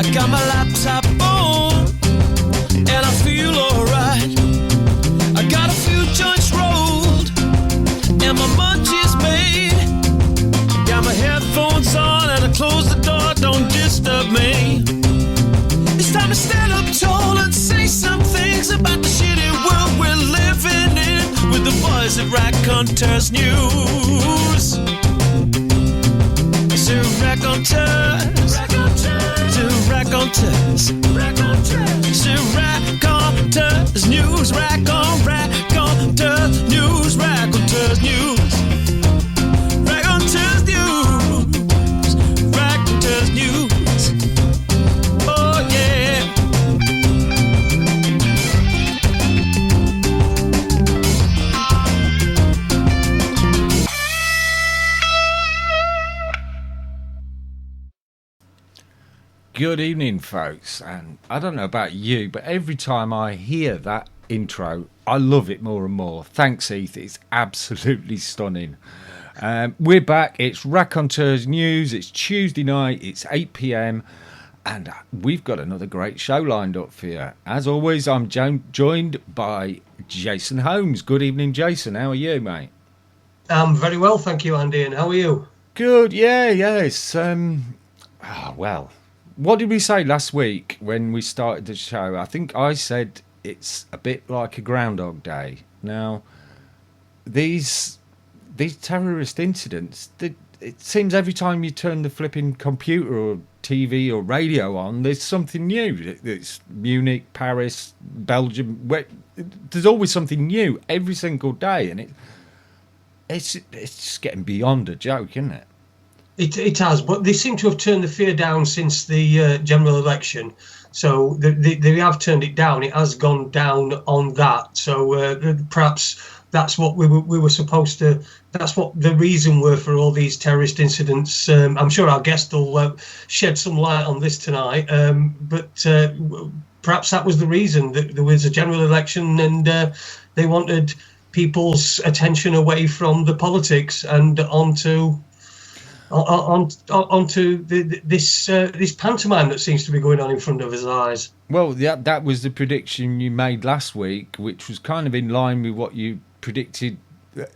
I got my laptop on, and I feel alright. I got a few joints rolled, and my munchies made. Got my headphones on, and I close the door, don't disturb me. It's time to stand up tall and say some things about the shitty world we're living in with the boys at Raconteurs News. C'est Raconteurs, c'est Raconteurs, c'est Raconteurs News, Raconteurs News, Raconteurs News, Raconteurs News, Raconteurs News. Oh yeah. Good evening, folks, and I don't know about you, but every time I hear that intro, I love it more and more. Thanks, Heath. It's absolutely stunning. We're back. It's Raconteurs News. It's Tuesday night. It's 8 p.m. And we've got another great show lined up for you. As always, I'm joined by Jason Holmes. Good evening, Jason. How are you, mate? I'm very well, thank you, Andy. And how are you? Good. Yeah. It's well. What did we say last week when we started the show? I think I said it's a bit like a Groundhog Day. Now, these terrorist incidents, it seems every time you turn the flipping computer or TV or radio on, there's something new. It's Munich, Paris, Belgium. There's always something new every single day, and it's just getting beyond a joke, isn't it? It has, but they seem to have turned the fear down since the general election. So they have turned it down. It has gone down on that. So perhaps that's what we were supposed to. That's what the reason were for all these terrorist incidents. I'm sure our guest will shed some light on this tonight. But perhaps that was the reason, that there was a general election and they wanted people's attention away from the politics and onto this pantomime that seems to be going on in front of his eyes. Well, that was the prediction you made last week, which was kind of in line with what you predicted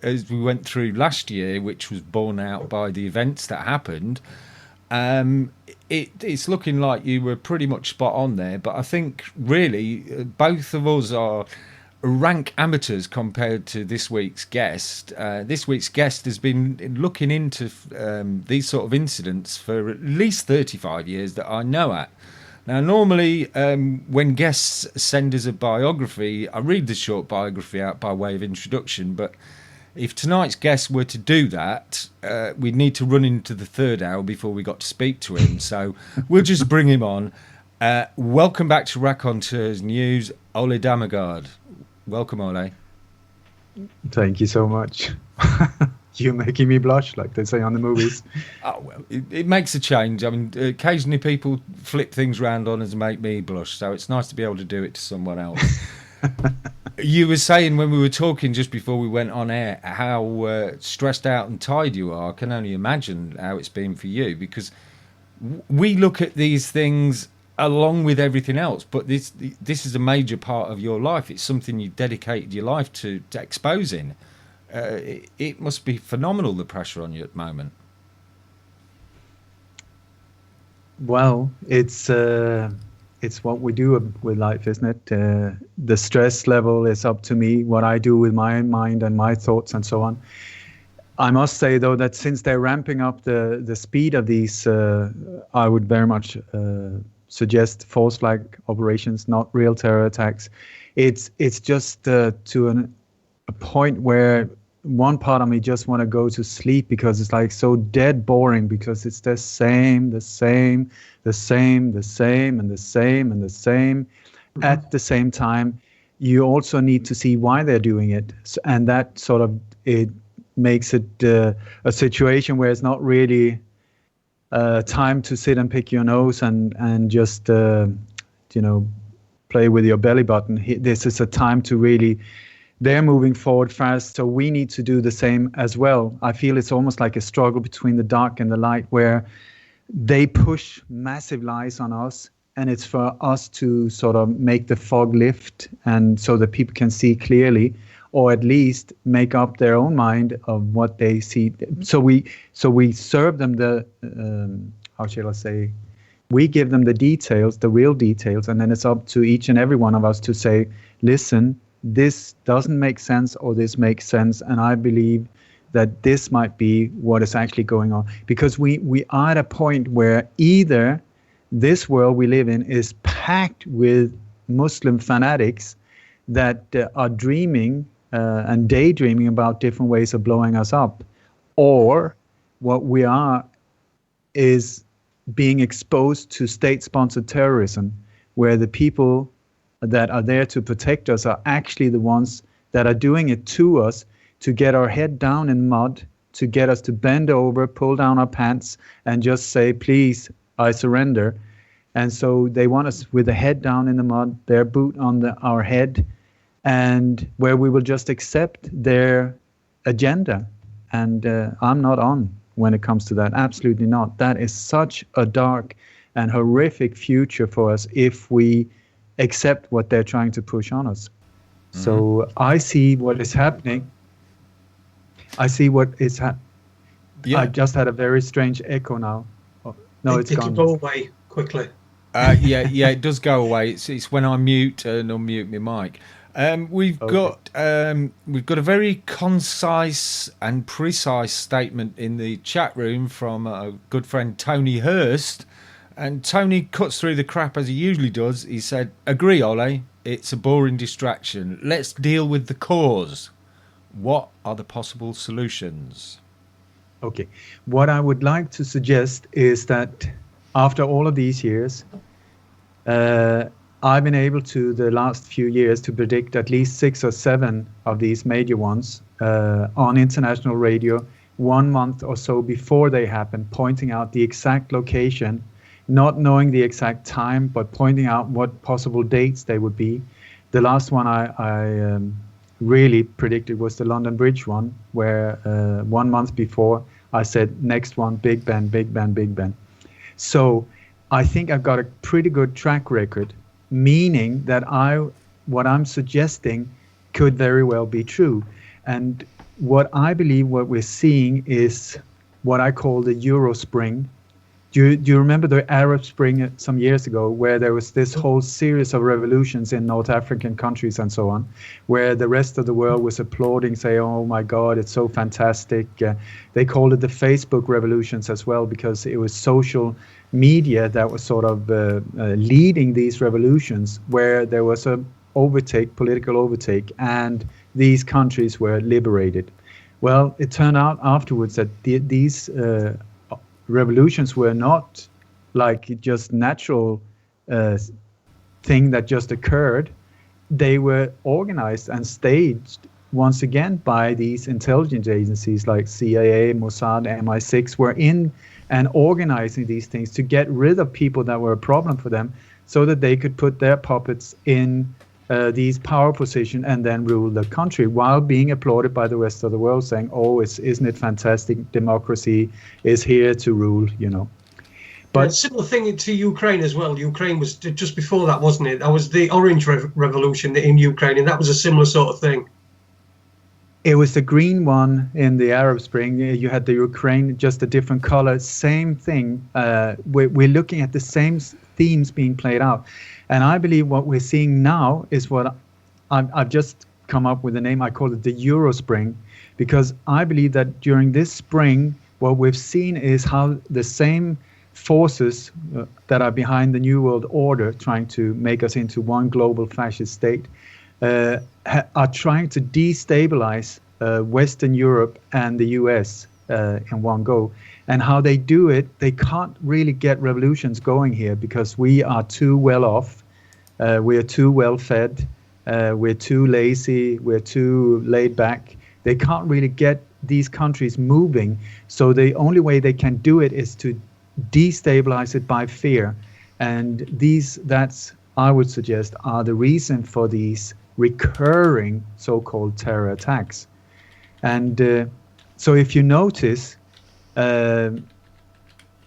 as we went through last year, which was borne out by the events that happened. It's looking like you were pretty much spot on there, but I think really both of us are rank amateurs compared to this week's guest. This week's guest has been looking into these sort of incidents for at least 35 years that I know at. Now, normally when guests send us a biography, I read the short biography out by way of introduction, but if tonight's guest were to do that, we'd need to run into the third hour before we got to speak to him, so we'll just bring him on. Welcome back to Raconteurs News, Ole Dammegaard. Welcome, Ole. Thank you so much. You're making me blush, like they say on the movies. Oh, well, it makes a change. I mean, occasionally people flip things round on us and make me blush, so it's nice to be able to do it to someone else. You were saying when we were talking just before we went on air how stressed out and tired you are. I can only imagine how it's been for you, because we look at these things along with everything else, but this is a major part of your life. It's something you dedicated your life to exposing. It must be phenomenal, the pressure on you at the moment. Well, it's what we do with life, isn't it? The stress level is up to me, what I do with my mind and my thoughts and so on. I must say, though, that since they're ramping up the speed of these, I would very much suggest false flag operations, not real terror attacks. It's just to a point where one part of me just want to go to sleep, because it's like so dead boring, because it's the same mm-hmm. At the same time. You also need to see why they're doing it, and that sort of it makes it a situation where it's not really time to sit and pick your nose and just play with your belly button. This is a time to really, they're moving forward fast, so we need to do the same as well. I feel it's almost like a struggle between the dark and the light, where they push massive lies on us and it's for us to sort of make the fog lift, and so that people can see clearly, or at least make up their own mind of what they see. So we serve them the how shall I say? We give them the details, the real details, and then it's up to each and every one of us to say, listen, this doesn't make sense, or this makes sense, and I believe that this might be what is actually going on. Because we are at a point where either this world we live in is packed with Muslim fanatics that are dreaming and daydreaming about different ways of blowing us up, or what we are is being exposed to state-sponsored terrorism, where the people that are there to protect us are actually the ones that are doing it to us, to get our head down in mud, to get us to bend over, pull down our pants, and just say, please, I surrender. And so they want us with the head down in the mud, their boot on our head, and where we will just accept their agenda. And I'm not on when it comes to that. Absolutely not. That is such a dark and horrific future for us if we accept what they're trying to push on us. Mm-hmm. So I see what is happening. I see what is happening. Yeah. I just had a very strange echo now. Oh, no, it's gone. It'll go away quickly. Yeah, it does go away. It's when I mute and unmute my mic. We've got a very concise and precise statement in the chat room from a good friend Tony Hurst, and Tony cuts through the crap as he usually does. He said, "Agree, Ole. It's a boring distraction. Let's deal with the cause. What are the possible solutions?" Okay, what I would like to suggest is that after all of these years, I've been able to, the last few years, to predict at least 6 or 7 of these major ones on international radio 1 month or so before they happen, pointing out the exact location, not knowing the exact time, but pointing out what possible dates they would be. The last one I really predicted was the London Bridge one, where 1 month before I said, next one, Big Ben, Big Ben, Big Ben. So I think I've got a pretty good track record, meaning that what I'm suggesting could very well be true. And what I believe what we're seeing is what I call the Euro Spring. Do you remember the Arab Spring some years ago, where there was this whole series of revolutions in North African countries and so on, where the rest of the world was applauding, saying, oh my God, it's so fantastic. They called it the Facebook revolutions as well, because it was social media that was sort of leading these revolutions, where there was a political overtake, and these countries were liberated. Well, it turned out afterwards that these revolutions were not like just natural thing that just occurred. They were organized and staged once again by these intelligence agencies like CIA, Mossad, MI6 were in and organizing these things to get rid of people that were a problem for them, so that they could put their puppets in these power positions and then rule the country, while being applauded by the rest of the world, saying, oh, isn't it fantastic, democracy is here to rule, you know. But similar thing to Ukraine as well. Ukraine was just before that, wasn't it? That was the Orange Revolution in Ukraine, and that was a similar sort of thing. It was the green one in the Arab Spring. You had the Ukraine, just a different color, same thing. We're looking at the same themes being played out. And I believe what we're seeing now is what I've just come up with a name. I call it the Euro Spring, because I believe that during this spring, what we've seen is how the same forces that are behind the New World Order, trying to make us into one global fascist state, are trying to destabilize Western Europe and the US in one go. And how they do it, they can't really get revolutions going here, because we are too well off, we are too well fed, we're too lazy, we're too laid back. They can't really get these countries moving. So the only way they can do it is to destabilize it by fear. And that's, I would suggest, are the reason for these recurring so-called terror attacks. And so if you notice,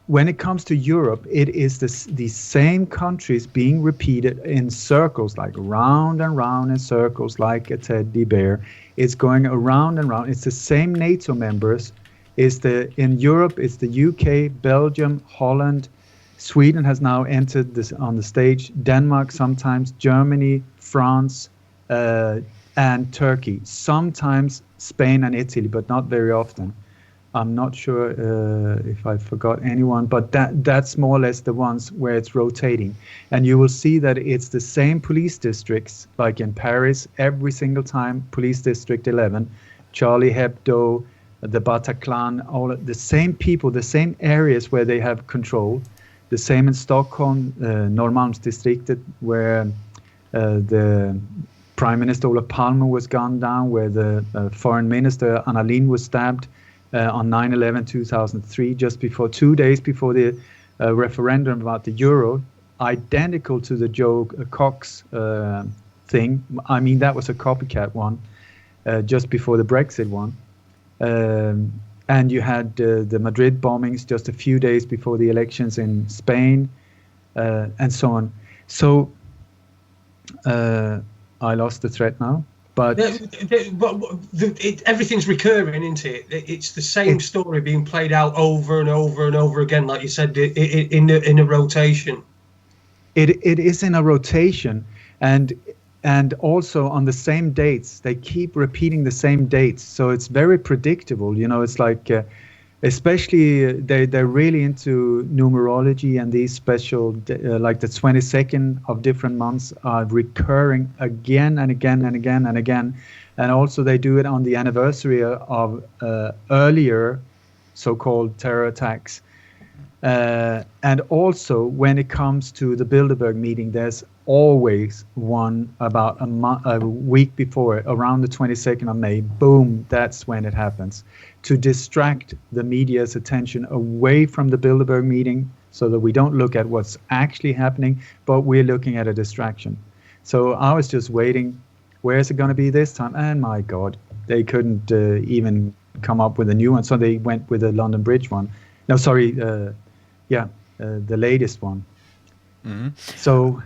when it comes to Europe, it is the same countries being repeated in circles, like round and round in circles, like a teddy bear. It's going around and round. It's the same NATO members. In Europe, it's the UK, Belgium, Holland. Sweden has now entered this on the stage. Denmark sometimes, Germany, France, and Turkey. Sometimes Spain and Italy, but not very often. I'm not sure if I forgot anyone, but that's more or less the ones where it's rotating. And you will see that it's the same police districts, like in Paris, every single time, Police District 11, Charlie Hebdo, the Bataclan, all the same people, the same areas where they have control. The same in Stockholm, Norrmalmsdistriktet, where the Prime Minister Olof Palme was gunned down, where the Foreign Minister Anna Lindh was stabbed on 9/11/2003, just before 2 days before the referendum about the euro, identical to the Joe Cox thing. I mean, that was a copycat one, just before the Brexit one. And you had the Madrid bombings just a few days before the elections in Spain, and so on. So I lost the thread now. But everything's recurring, isn't it? It's the same story being played out over and over and over again, like you said, in a rotation. It is in a rotation, and also on the same dates. They keep repeating the same dates, so it's very predictable. You know, it's like, especially they're really into numerology, and these special, like the 22nd of different months are recurring again and again and again and again. And also they do it on the anniversary of earlier so-called terror attacks. And also when it comes to the Bilderberg meeting, there's always one about a week before, around the 22nd of May. Boom, that's when it happens, to distract the media's attention away from the Bilderberg meeting, so that we don't look at what's actually happening, but we're looking at a distraction. So I was just waiting, where's it going to be this time? And my God, they couldn't even come up with a new one, so they went with the London Bridge one. No, sorry, the latest one. Mm-hmm. So...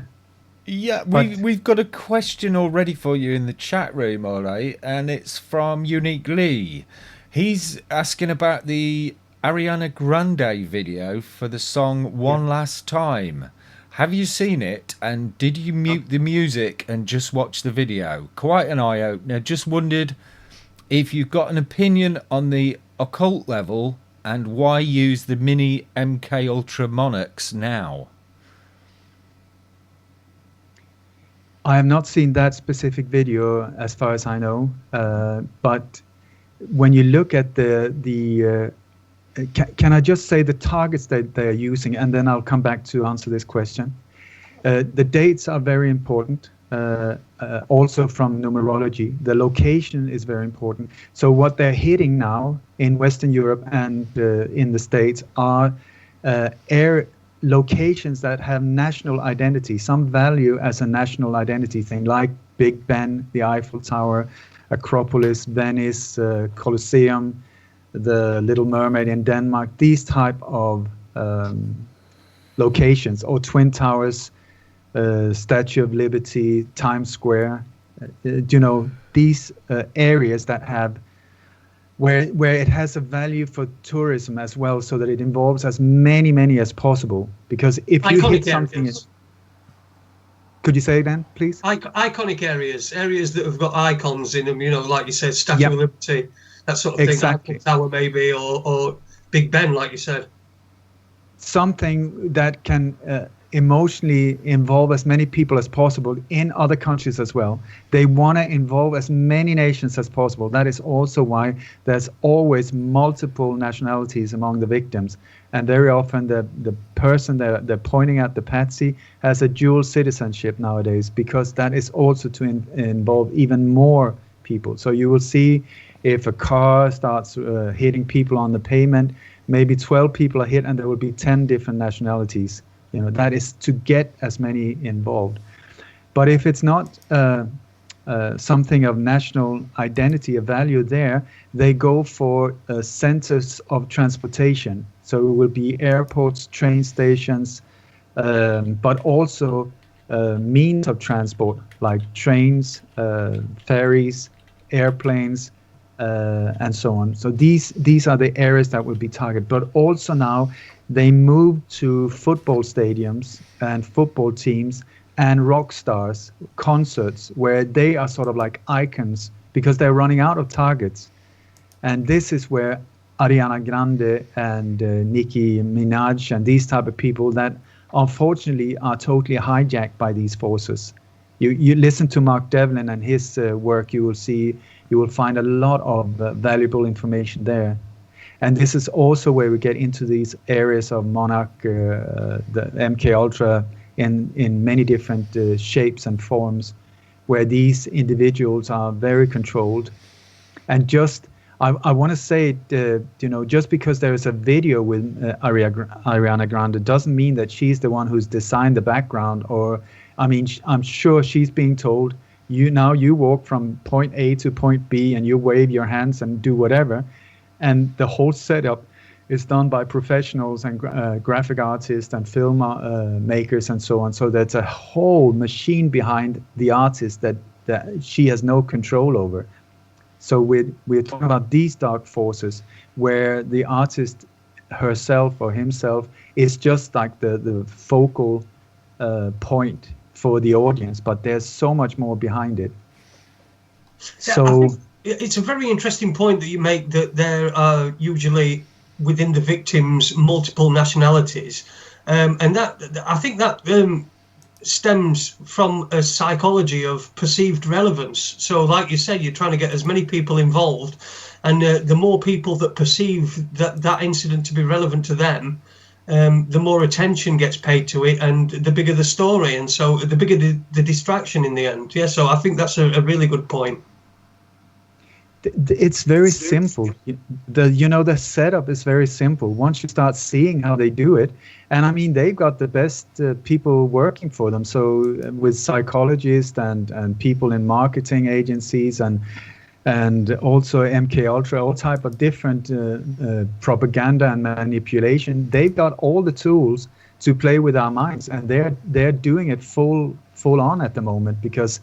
Yeah, we've got a question already for you in the chat room, Ole, and it's from Unique Lee. He's asking about the Ariana Grande video for the song One Last Time. Have you seen it, and did you mute the music and just watch the video? Quite an eye-opener. Just wondered if you've got an opinion on the occult level and why use the mini MK Ultra Monarchs now? I have not seen that specific video, as far as I know. But when you look at can I just say the targets that they are using, and then I'll come back to answer this question. The dates are very important, also from numerology. The location is very important. So what they're hitting now in Western Europe and in the States are locations that have national identity, some value as a national identity thing, like Big Ben, the Eiffel Tower, Acropolis, Venice, Colosseum, the Little Mermaid in Denmark, these type of locations, or Twin Towers, Statue of Liberty, Times Square, these areas that have where it has a value for tourism as well, so that it involves as many as possible. Because if you hit something... Could you say it again, please? Iconic areas that have got icons in them, like you said, Statue of Liberty, that sort of exactly. thing, Tower maybe, or Big Ben, like you said. Something that can emotionally involve as many people as possible in other countries as well. They want to involve as many nations as possible. That is also why there's always multiple nationalities among the victims. And very often the person they're pointing at, the patsy, has a dual citizenship nowadays, because that is also to involve even more people. So you will see, if a car starts hitting people on the pavement, maybe 12 people are hit, and there will be 10 different nationalities. That is to get as many involved. But if it's not something of national identity, a value there, they go for centers of transportation. So it will be airports, train stations, but also means of transport like trains, ferries, airplanes, and so on. So these are the areas that will be targeted. But also now they move to football stadiums and football teams and rock stars, concerts, where they are sort of like icons because they're running out of targets. And this is where Ariana Grande and Nicki Minaj and these type of people that unfortunately are totally hijacked by these forces. You listen to Mark Devlin and his work, you will find a lot of valuable information there. And this is also where we get into these areas of Monarch, the MK Ultra, in many different shapes and forms, where these individuals are very controlled. And just, I want to say, just because there is a video with Ariana Grande doesn't mean that she's the one who's designed the background. Or, I mean, I'm sure she's being told, you walk from point A to point B and you wave your hands and do whatever. And the whole setup is done by professionals and graphic artists and film makers and so on. So there's a whole machine behind the artist that she has no control over. So we're talking about these dark forces where the artist herself or himself is just like the focal point for the audience, but there's so much more behind it. So it's a very interesting point that you make, that there are usually within the victims multiple nationalities, and that I think that stems from a psychology of perceived relevance. So like you said, you're trying to get as many people involved, and the more people that perceive that incident to be relevant to them, the more attention gets paid to it, and the bigger the story, and so the bigger the distraction in the end. Yeah, so I think that's a really good point. It's very simple. The setup is very simple. Once you start seeing how they do it, and I mean, they've got the best people working for them. So with psychologists and people in marketing agencies and also MK Ultra, all type of different propaganda and manipulation, they've got all the tools to play with our minds, and they're doing it full on at the moment, because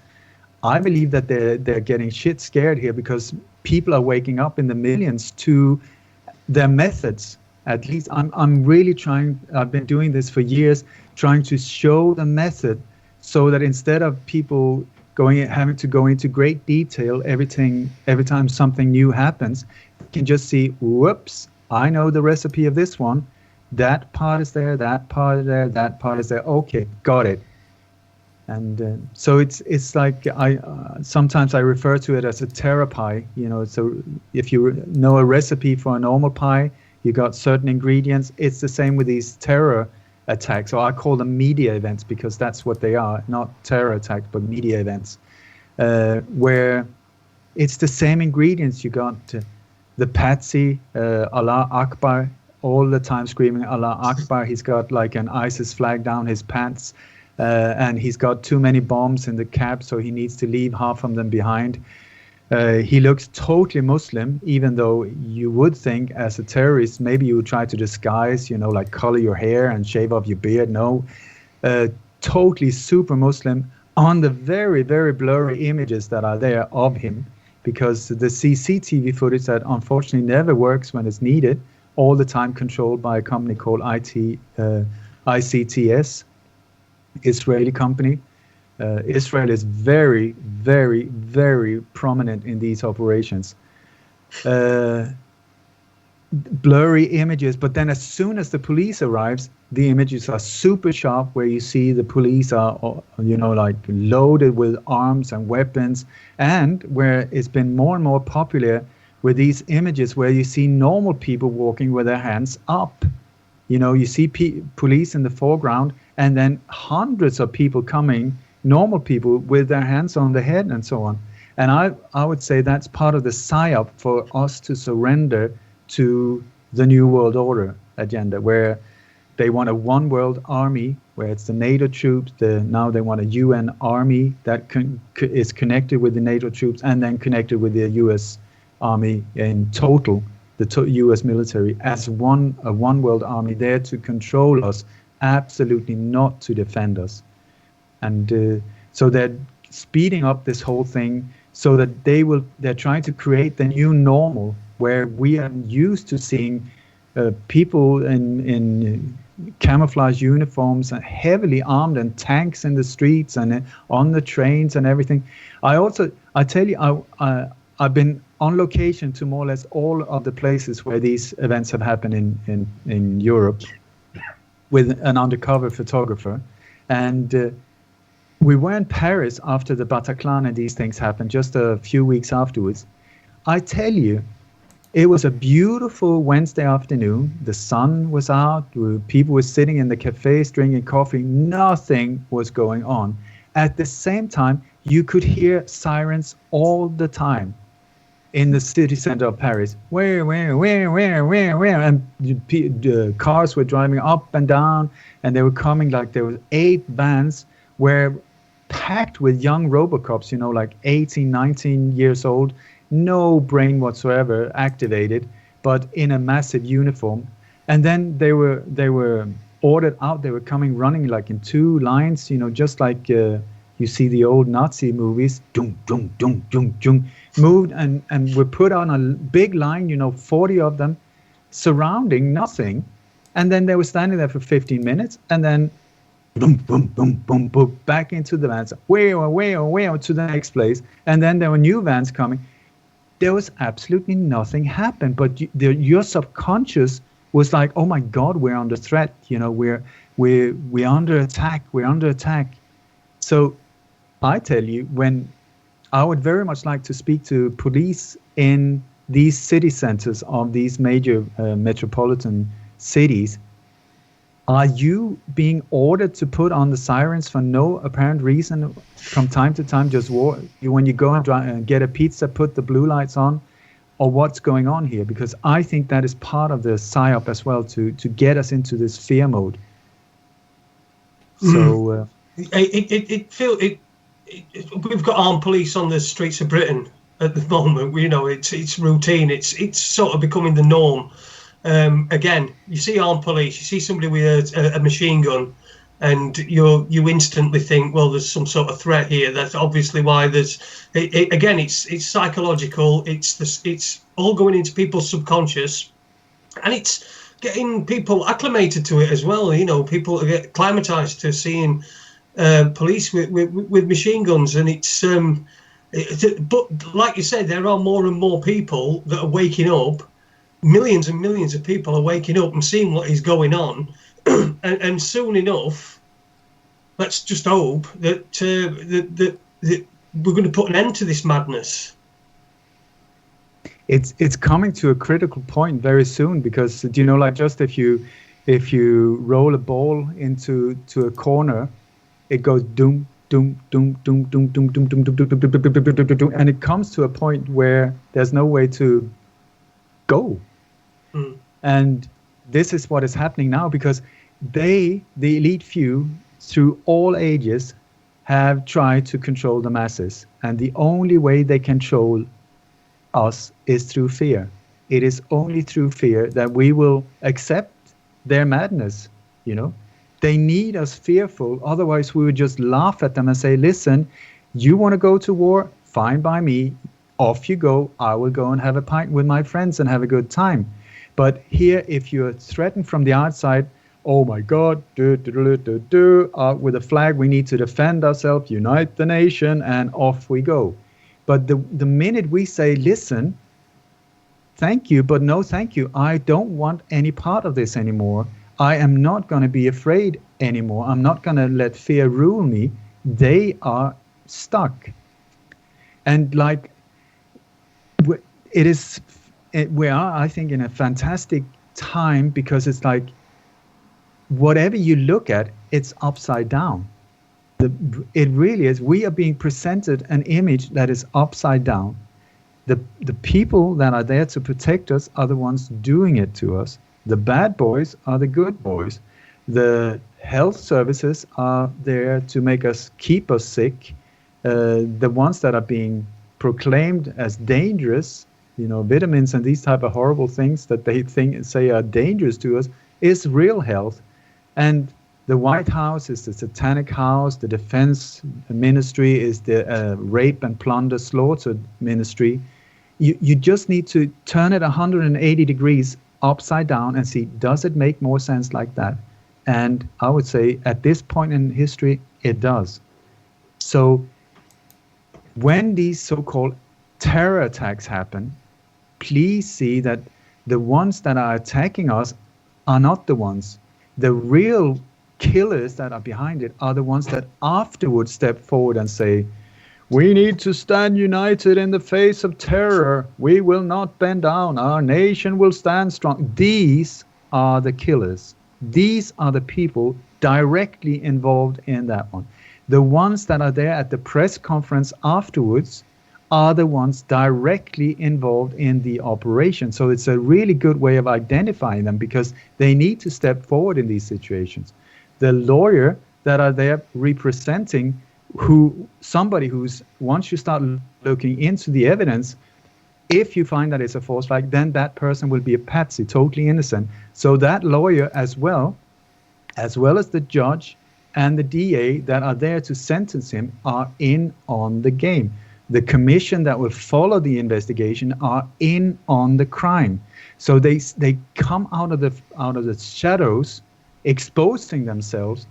I believe that they're getting shit scared here, because people are waking up in the millions to their methods. At least I'm really trying. I've been doing this for years, trying to show the method, so that instead of people having to go into great detail every time something new happens, you can just see, whoops, I know the recipe of this one. That part is there. That part is there. That part is there. Okay, got it. And so it's like sometimes I refer to it as a terror pie. So if you know a recipe for a normal pie, you got certain ingredients. It's the same with these terror attacks. So I call them media events, because that's what they are, not terror attacks, but media events, where it's the same ingredients. You got the patsy, Allah Akbar, all the time screaming Allah Akbar. He's got like an ISIS flag down his pants. And he's got too many bombs in the cab, so he needs to leave half of them behind. He looks totally Muslim, even though you would think as a terrorist, maybe you would try to disguise, like color your hair and shave off your beard. No, totally super Muslim on the very, very blurry images that are there of him, because the CCTV footage that unfortunately never works when it's needed, all the time controlled by a company called ICTS. Israeli company. Israel is very, very, very prominent in these operations. Blurry images, but then as soon as the police arrives, the images are super sharp, where you see the police are, like loaded with arms and weapons, and where it's been more and more popular with these images where you see normal people walking with their hands up. You see police in the foreground, and then hundreds of people coming, normal people with their hands on the head and so on. And I would say that's part of the psyop for us to surrender to the New World Order agenda, where They want a one world army where it's the NATO troops. Now they want a UN army that is connected with the NATO troops and then connected with the US army in total, the US military as a one world army there to control us, absolutely not to defend us. And so they're speeding up this whole thing so that they're trying to create the new normal where we are used to seeing people in camouflage uniforms and heavily armed and tanks in the streets and on the trains and everything. I tell you, I've been on location to more or less all of the places where these events have happened in Europe with an undercover photographer. And we were in Paris after the Bataclan and these things happened, just a few weeks afterwards. I tell you, it was a beautiful Wednesday afternoon. The sun was out. People were sitting in the cafes drinking coffee. Nothing was going on. At the same time, you could hear sirens all the time in the city center of Paris. Where? And the cars were driving up and down, and they were coming like there were 8 vans were packed with young Robocops, like 18, 19 years old, no brain whatsoever activated, but in a massive uniform. And then they were ordered out. They were coming running like in 2 lines, just like you see the old Nazi movies. Dum, dum, dum, dum, dum, moved and were put on a big line, 40 of them, surrounding nothing. And then they were standing there for 15 minutes, and then boom, boom, boom, boom, boom, back into the vans, way to the next place. And then there were new vans coming. There was absolutely nothing happened, but your subconscious was like, oh my God, we're under threat. We're under attack. We're under attack. So I tell you, when I would very much like to speak to police in these city centers of these major metropolitan cities. Are you being ordered to put on the sirens for no apparent reason from time to time? Just when you go and get a pizza, put the blue lights on, or what's going on here? Because I think that is part of the psyop as well, to get us into this fear mode. So we've got armed police on the streets of Britain at the moment. It's routine. It's sort of becoming the norm. Again, you see armed police, you see somebody with a machine gun, and you instantly think, well, there's some sort of threat here. That's obviously why there's. Again, it's psychological. It's all going into people's subconscious, and it's getting people acclimated to it as well. People get acclimatized to seeing police with machine guns, and but like you said, there are more and more people that are waking up. Millions and millions of people are waking up and seeing what is going on, and soon enough, let's just hope that we're going to put an end to this madness. It's coming to a critical point very soon, because like just if you roll a ball into a corner, it goes doom doom doom doom doom doom doom doom doom doom doom doom doom, and it comes to a point where there's no way to go. And this is what is happening now, because the elite few, through all ages, have tried to control the masses. And the only way they control us is through fear. It is only through fear that we will accept their madness. They need us fearful. Otherwise, we would just laugh at them and say, listen, you want to go to war? Fine by me. Off you go. I will go and have a pint with my friends and have a good time. But here, if you're threatened from the outside, oh my God, with a flag, we need to defend ourselves, unite the nation, and off we go. But the minute we say, listen, thank you, but no thank you, I don't want any part of this anymore. I am not going to be afraid anymore. I'm not going to let fear rule me. They are stuck. And we are, I think, in a fantastic time, because it's like whatever you look at, it's upside down. It really is. We are being presented an image that is upside down. The people that are there to protect us are the ones doing it to us. The bad boys are the good boys. The health services are there to keep us sick. The ones that are being proclaimed as dangerous, vitamins and these type of horrible things that they say are dangerous to us, is real health. And the White House is the satanic house. The defense ministry is the rape and plunder slaughter ministry. You just need to turn it 180 degrees upside down and see, does it make more sense like that? And I would say at this point in history, it does. So when these so-called terror attacks happen, please see that the ones that are attacking us are not the ones. The real killers that are behind it are the ones that afterwards step forward and say, we need to stand united in the face of terror. We will not bend down. Our nation will stand strong. These are the killers. These are the people directly involved in that one. The ones that are there at the press conference afterwards are the ones directly involved in the operation. So it's a really good way of identifying them, because they need to step forward in these situations. The lawyer that are there representing somebody who's, once you start looking into the evidence, if you find that it's a false flag, then that person will be a patsy, totally innocent. So that lawyer as well as the judge and the DA that are there to sentence him, are in on the game. The commission that will follow the investigation are in on the crime. So they come out of the shadows, exposing themselves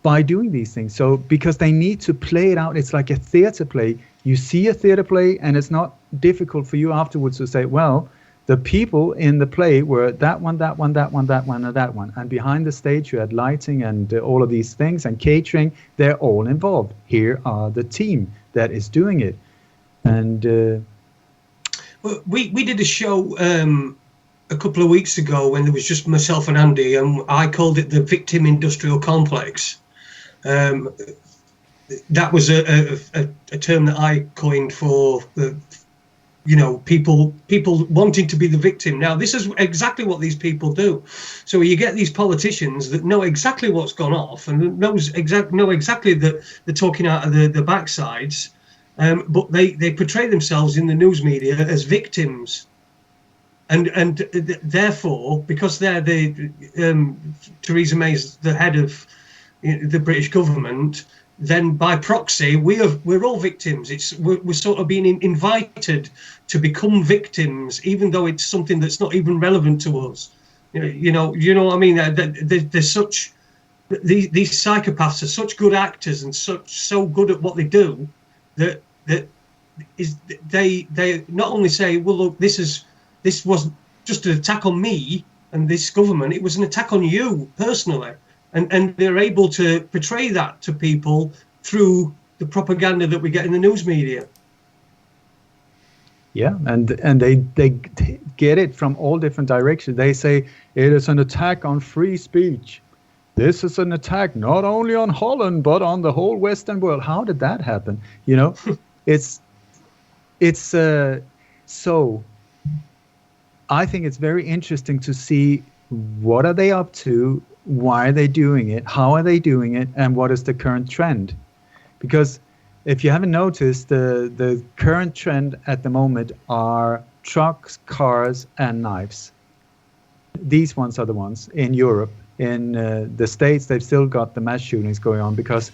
by doing these things. So because they need to play it out, it's like a theater play. You see a theater play, and it's not difficult for you afterwards to say, well, the people in the play were that one, that one, that one, that one, and that one. And behind the stage, you had lighting and all of these things and catering. They're all involved. Here are the team that is doing it. And well, we did a show a couple of weeks ago when there was just myself and Andy, and I called it the Victim Industrial Complex. That was a term that I coined for people wanting to be the victim. Now, this is exactly what these people do. So you get these politicians that know exactly what's gone off and know exactly that they're talking out of the backsides, but they portray themselves in the news media as victims. And therefore, because they're Theresa May's the head of the British government, then by proxy we're all victims. We're sort of being invited to become victims, even though it's something that's not even relevant to us. You know what I mean? There's such these psychopaths are such good actors and so good at what they do that they not only say, well, look, this was just an attack on me and this government, it was an attack on you personally. And they're able to portray that to people through the propaganda that we get in the news media. Yeah, and they get it from all different directions. They say it is an attack on free speech. This is an attack not only on Holland but on the whole Western world. How did that happen? It's so. I think it's very interesting to see what are they up to. Why are they doing it? How are they doing it? And what is the current trend? Because if you haven't noticed, the current trend at the moment are trucks, cars, and knives. These ones are the ones in Europe. In the States, they've still got the mass shootings going on, because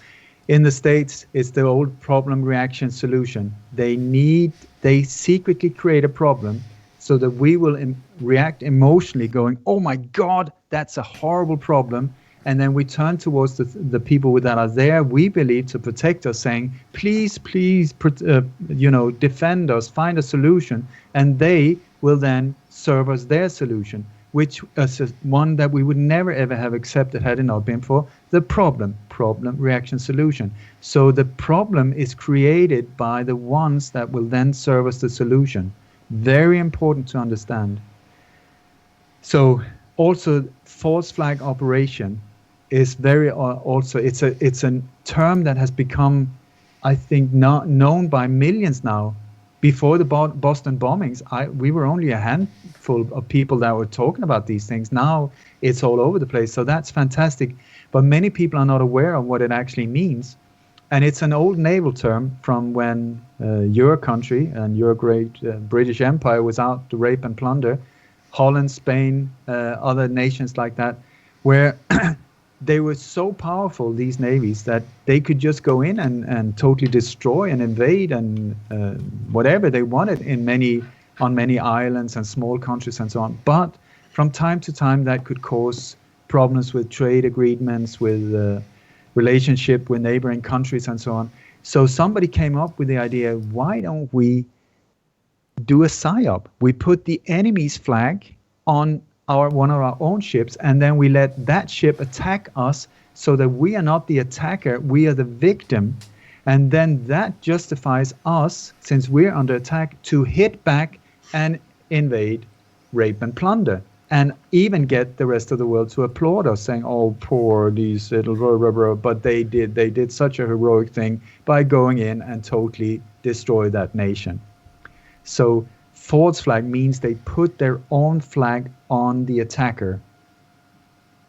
in the States, it's the old problem, reaction, solution. They secretly create a problem so that we will react emotionally, going, oh my God, that's a horrible problem. And then we turn towards the people that are there, we believe, to protect us, saying, please, defend us, find a solution. And they will then serve us their solution, which is one that we would never, ever have accepted had it not been for the problem, reaction, solution. So the problem is created by the ones that will then serve us the solution. Very important to understand. So also false flag operation is very also it's a term that has become, I think, not known by millions now. before the Boston bombings, we were only a handful of people that were talking about these things. Now it's all over the place. So that's fantastic. But many people are not aware of what it actually means. And it's an old naval term from when your country and your great British Empire was out to rape and plunder. Holland, Spain, other nations like that, where they were so powerful, these navies, that they could just go in and totally destroy and invade and whatever they wanted on many islands and small countries and so on. But from time to time, that could cause problems with trade agreements, with relationship with neighboring countries and so on. So somebody came up with the idea, why don't we do a psyop? We put the enemy's flag on one of our own ships, and then we let that ship attack us so that we are not the attacker, we are the victim. And then that justifies us, since we're under attack, to hit back and invade, rape and plunder. And even get the rest of the world to applaud us, saying, "Oh, poor these little blah, blah, blah." But they did such a heroic thing by going in and totally destroy that nation. So false flag means they put their own flag on the attacker,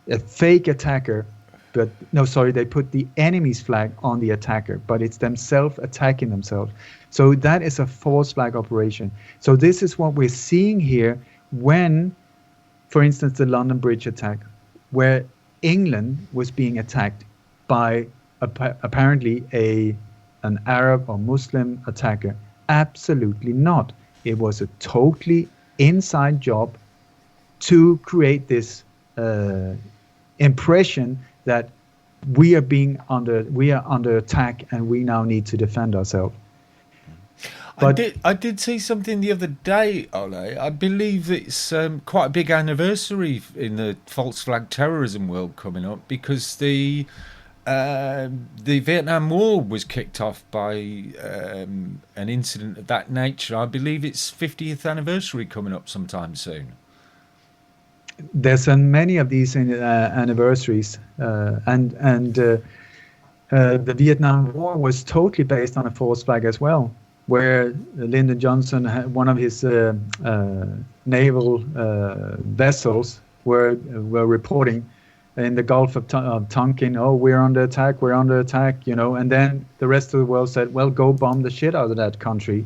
a fake attacker. But no, sorry, they put the enemy's flag on the attacker, but it's themselves attacking themselves. So that is a false flag operation. So this is what we're seeing here when, for instance, the London Bridge attack, where England was being attacked by apparently an Arab or Muslim attacker. Absolutely not. It was a totally inside job to create this impression that we are under attack and we now need to defend ourselves. But I did see something the other day, Ole. I believe it's quite a big anniversary in the false flag terrorism world coming up, because the Vietnam War was kicked off by an incident of that nature. I believe it's 50th anniversary coming up sometime soon. There's many of these anniversaries, and the Vietnam War was totally based on a false flag as well, where Lyndon Johnson, one of his naval vessels, were reporting in the Gulf of Tonkin, "Oh, we're under attack," and then the rest of the world said, "Well, go bomb the shit out of that country.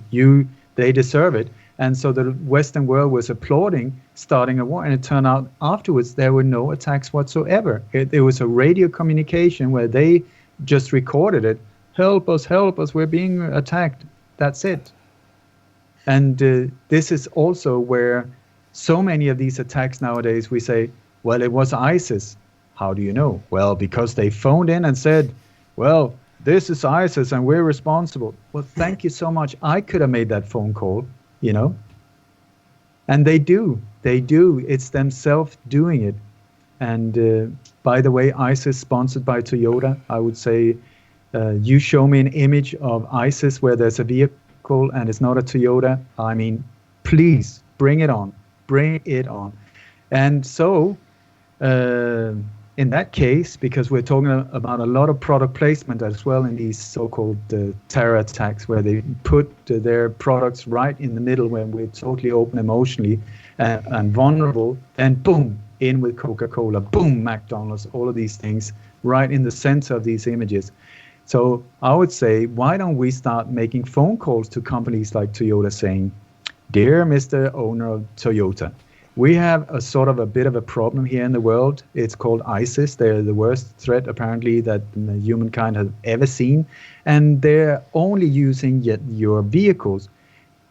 They deserve it." And so the Western world was applauding starting a war, and it turned out afterwards there were no attacks whatsoever. It was a radio communication where they just recorded it. Help us, we're being attacked. That's it. And this is also where so many of these attacks nowadays, we say, well, it was ISIS. How do you know? Well, because they phoned in and said, well, this is ISIS and we're responsible. Well, thank you so much. I could have made that phone call, And they do. It's themselves doing it. And by the way, ISIS sponsored by Toyota. I would say, you show me an image of ISIS where there's a vehicle and it's not a Toyota. I mean, please bring it on. And so, in that case, because we're talking about a lot of product placement as well in these so-called terror attacks, where they put their products right in the middle when we're totally open emotionally and vulnerable, and boom, in with Coca-Cola, boom, McDonald's, all of these things right in the center of these images. So I would say, why don't we start making phone calls to companies like Toyota saying, "Dear Mr. Owner of Toyota, we have a bit of a problem here in the world. It's called ISIS. They're the worst threat, apparently, that humankind has ever seen. And they're only using your vehicles.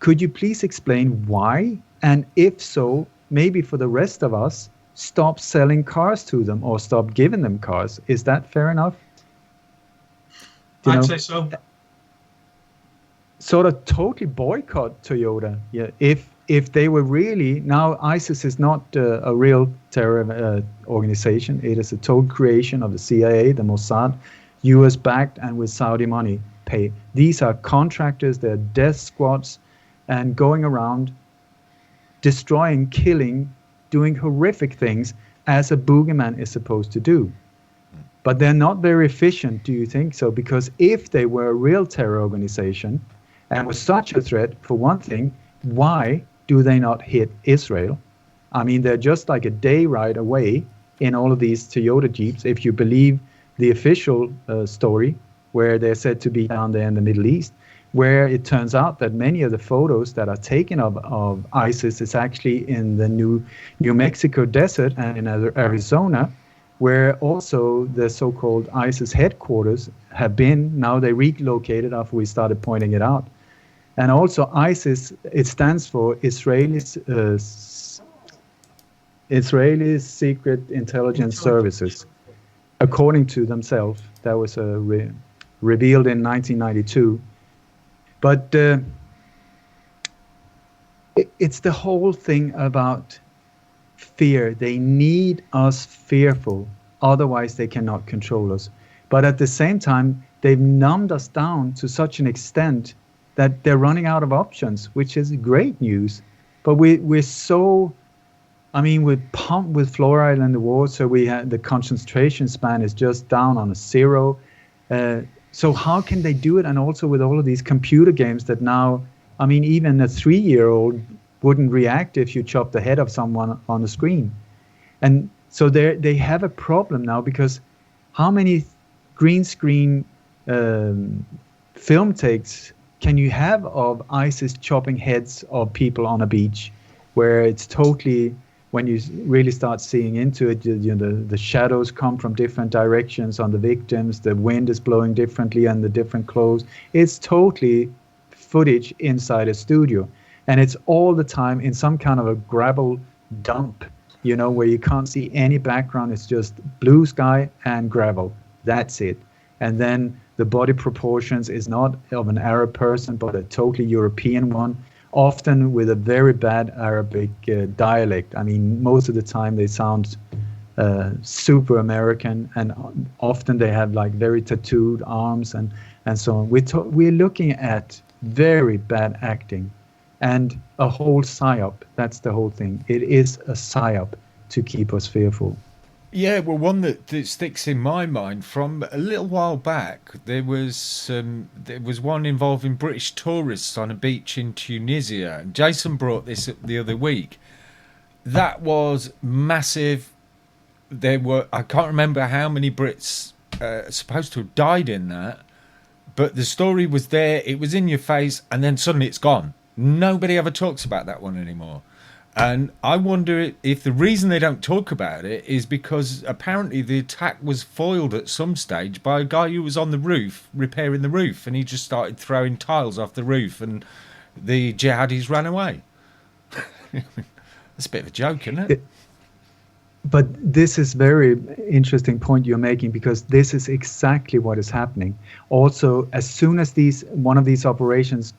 Could you please explain why? And if so, maybe for the rest of us, stop selling cars to them or stop giving them cars." Is that fair enough? I'd say so. Sort of totally boycott Toyota. Yeah, if they were really, now ISIS is not a real terror organization. It is a total creation of the CIA, the Mossad, US backed and with Saudi money paid. These are contractors, they're death squads, and going around destroying, killing, doing horrific things as a boogeyman is supposed to do. But they're not very efficient, do you think so? Because if they were a real terror organization, and was such a threat, for one thing, why do they not hit Israel? I mean, they're just like a day ride away in all of these Toyota Jeeps, if you believe the official story, where they're said to be down there in the Middle East, where it turns out that many of the photos that are taken of ISIS is actually in the New Mexico desert and in Arizona, where also the so-called ISIS headquarters have been. Now they relocated after we started pointing it out. And also ISIS, it stands for Israeli Secret Intelligence Services, according to themselves. That was revealed in 1992. But it's the whole thing about fear. They need us fearful, otherwise they cannot control us. But at the same time, they've numbed us down to such an extent that they're running out of options, which is great news. But we're so, I mean, we're pumped with fluoride in the water. We had the concentration span is just down on a 0. So how can they do it? And also with all of these computer games that now, I mean, even a 3-year-old wouldn't react if you chopped the head of someone on the screen. And so they have a problem now, because how many green screen film takes can you have of ISIS chopping heads of people on a beach, where it's totally, when you really start seeing into it, you know, the shadows come from different directions on the victims, the wind is blowing differently and the different clothes. It's totally footage inside a studio. And it's all the time in some kind of a gravel dump, you know, where you can't see any background. It's just blue sky and gravel. That's it. And then the body proportions is not of an Arab person, but a totally European one, often with a very bad Arabic dialect. I mean, most of the time they sound super American, and often they have like very tattooed arms and so on. We're looking at very bad acting and a whole psyop. That's the whole thing. It is a psyop to keep us fearful. Yeah, well, one that sticks in my mind from a little while back, there was one involving British tourists on a beach in Tunisia. And Jason brought this up the other week. That was massive. I can't remember how many Brits are supposed to have died in that, but the story was there, it was in your face, and then suddenly it's gone. Nobody ever talks about that one anymore. And I wonder if the reason they don't talk about it is because apparently the attack was foiled at some stage by a guy who was on the roof repairing the roof, and he just started throwing tiles off the roof, and the jihadis ran away. That's a bit of a joke, isn't it? But this is very interesting point you're making, because this is exactly what is happening. Also, as soon as one of these operations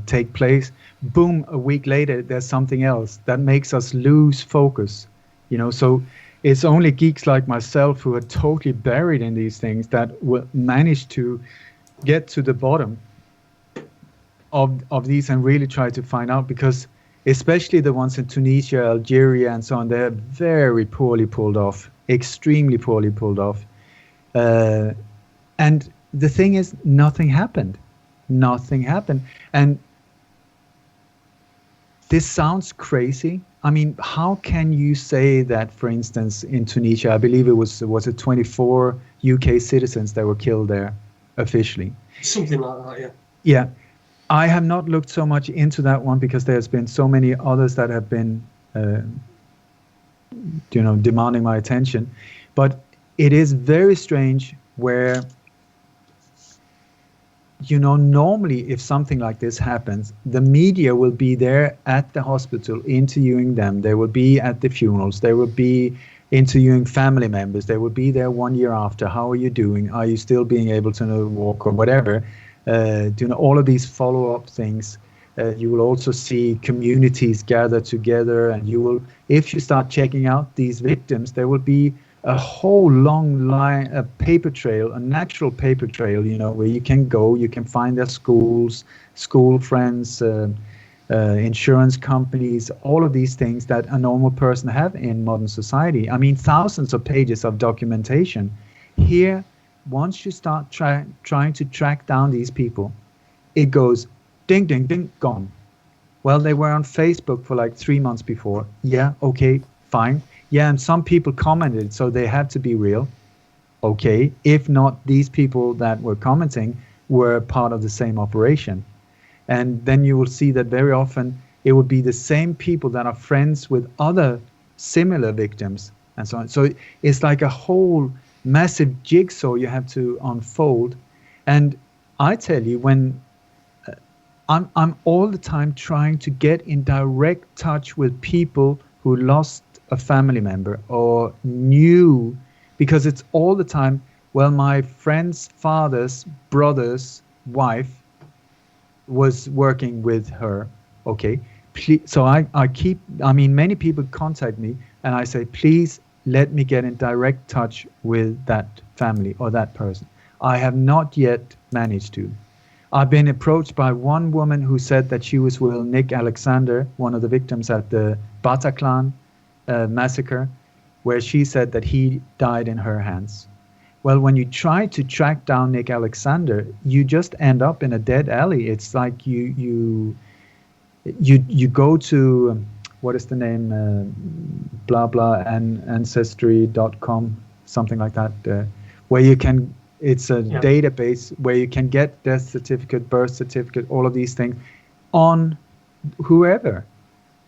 take place, boom, a week later, there's something else that makes us lose focus. You know, so it's only geeks like myself who are totally buried in these things that will manage to get to the bottom of these and really try to find out, because especially the ones in Tunisia, Algeria, and so on, they're very poorly pulled off, extremely poorly pulled off. And the thing is, nothing happened. Nothing happened. And this sounds crazy. I mean, how can you say that, for instance, in Tunisia, I believe it was 24 UK citizens that were killed there officially? Something like that, yeah. Yeah. I have not looked so much into that one, because there's been so many others that have been, demanding my attention. But it is very strange where, normally if something like this happens, the media will be there at the hospital interviewing them. They will be at the funerals. They will be interviewing family members. They will be there 1 year after. How are you doing? Are you still being able to walk or whatever? All of these follow-up things. You will also see communities gather together, and if you start checking out these victims, there will be a whole long line, a paper trail, a natural paper trail, where you can go, you can find their schools, school friends, insurance companies, all of these things that a normal person have in modern society. I mean, thousands of pages of documentation. Here, once you start trying to track down these people, it goes ding, ding, ding, gone. Well, they were on Facebook for like 3 months before. Yeah, okay, fine. Yeah, and some people commented, so they had to be real. Okay, if not, these people that were commenting were part of the same operation. And then you will see that very often it would be the same people that are friends with other similar victims and so on. So it's like a whole massive jigsaw you have to unfold. And I tell you, when I'm all the time trying to get in direct touch with people who lost a family member or knew, because it's all the time, well, my friend's father's brother's wife was working with her. Okay. So many people contact me and I say, please let me get in direct touch with that family or that person. I have not yet managed to. I've been approached by one woman who said that she was with Nick Alexander, one of the victims at the Bataclan massacre, where she said that he died in her hands. Well, when you try to track down Nick Alexander, you just end up in a dead alley. It's like you go to, what is the name, blah blah, and ancestry.com, something like that, where you can. It's a database where you can get death certificate, birth certificate, all of these things on whoever.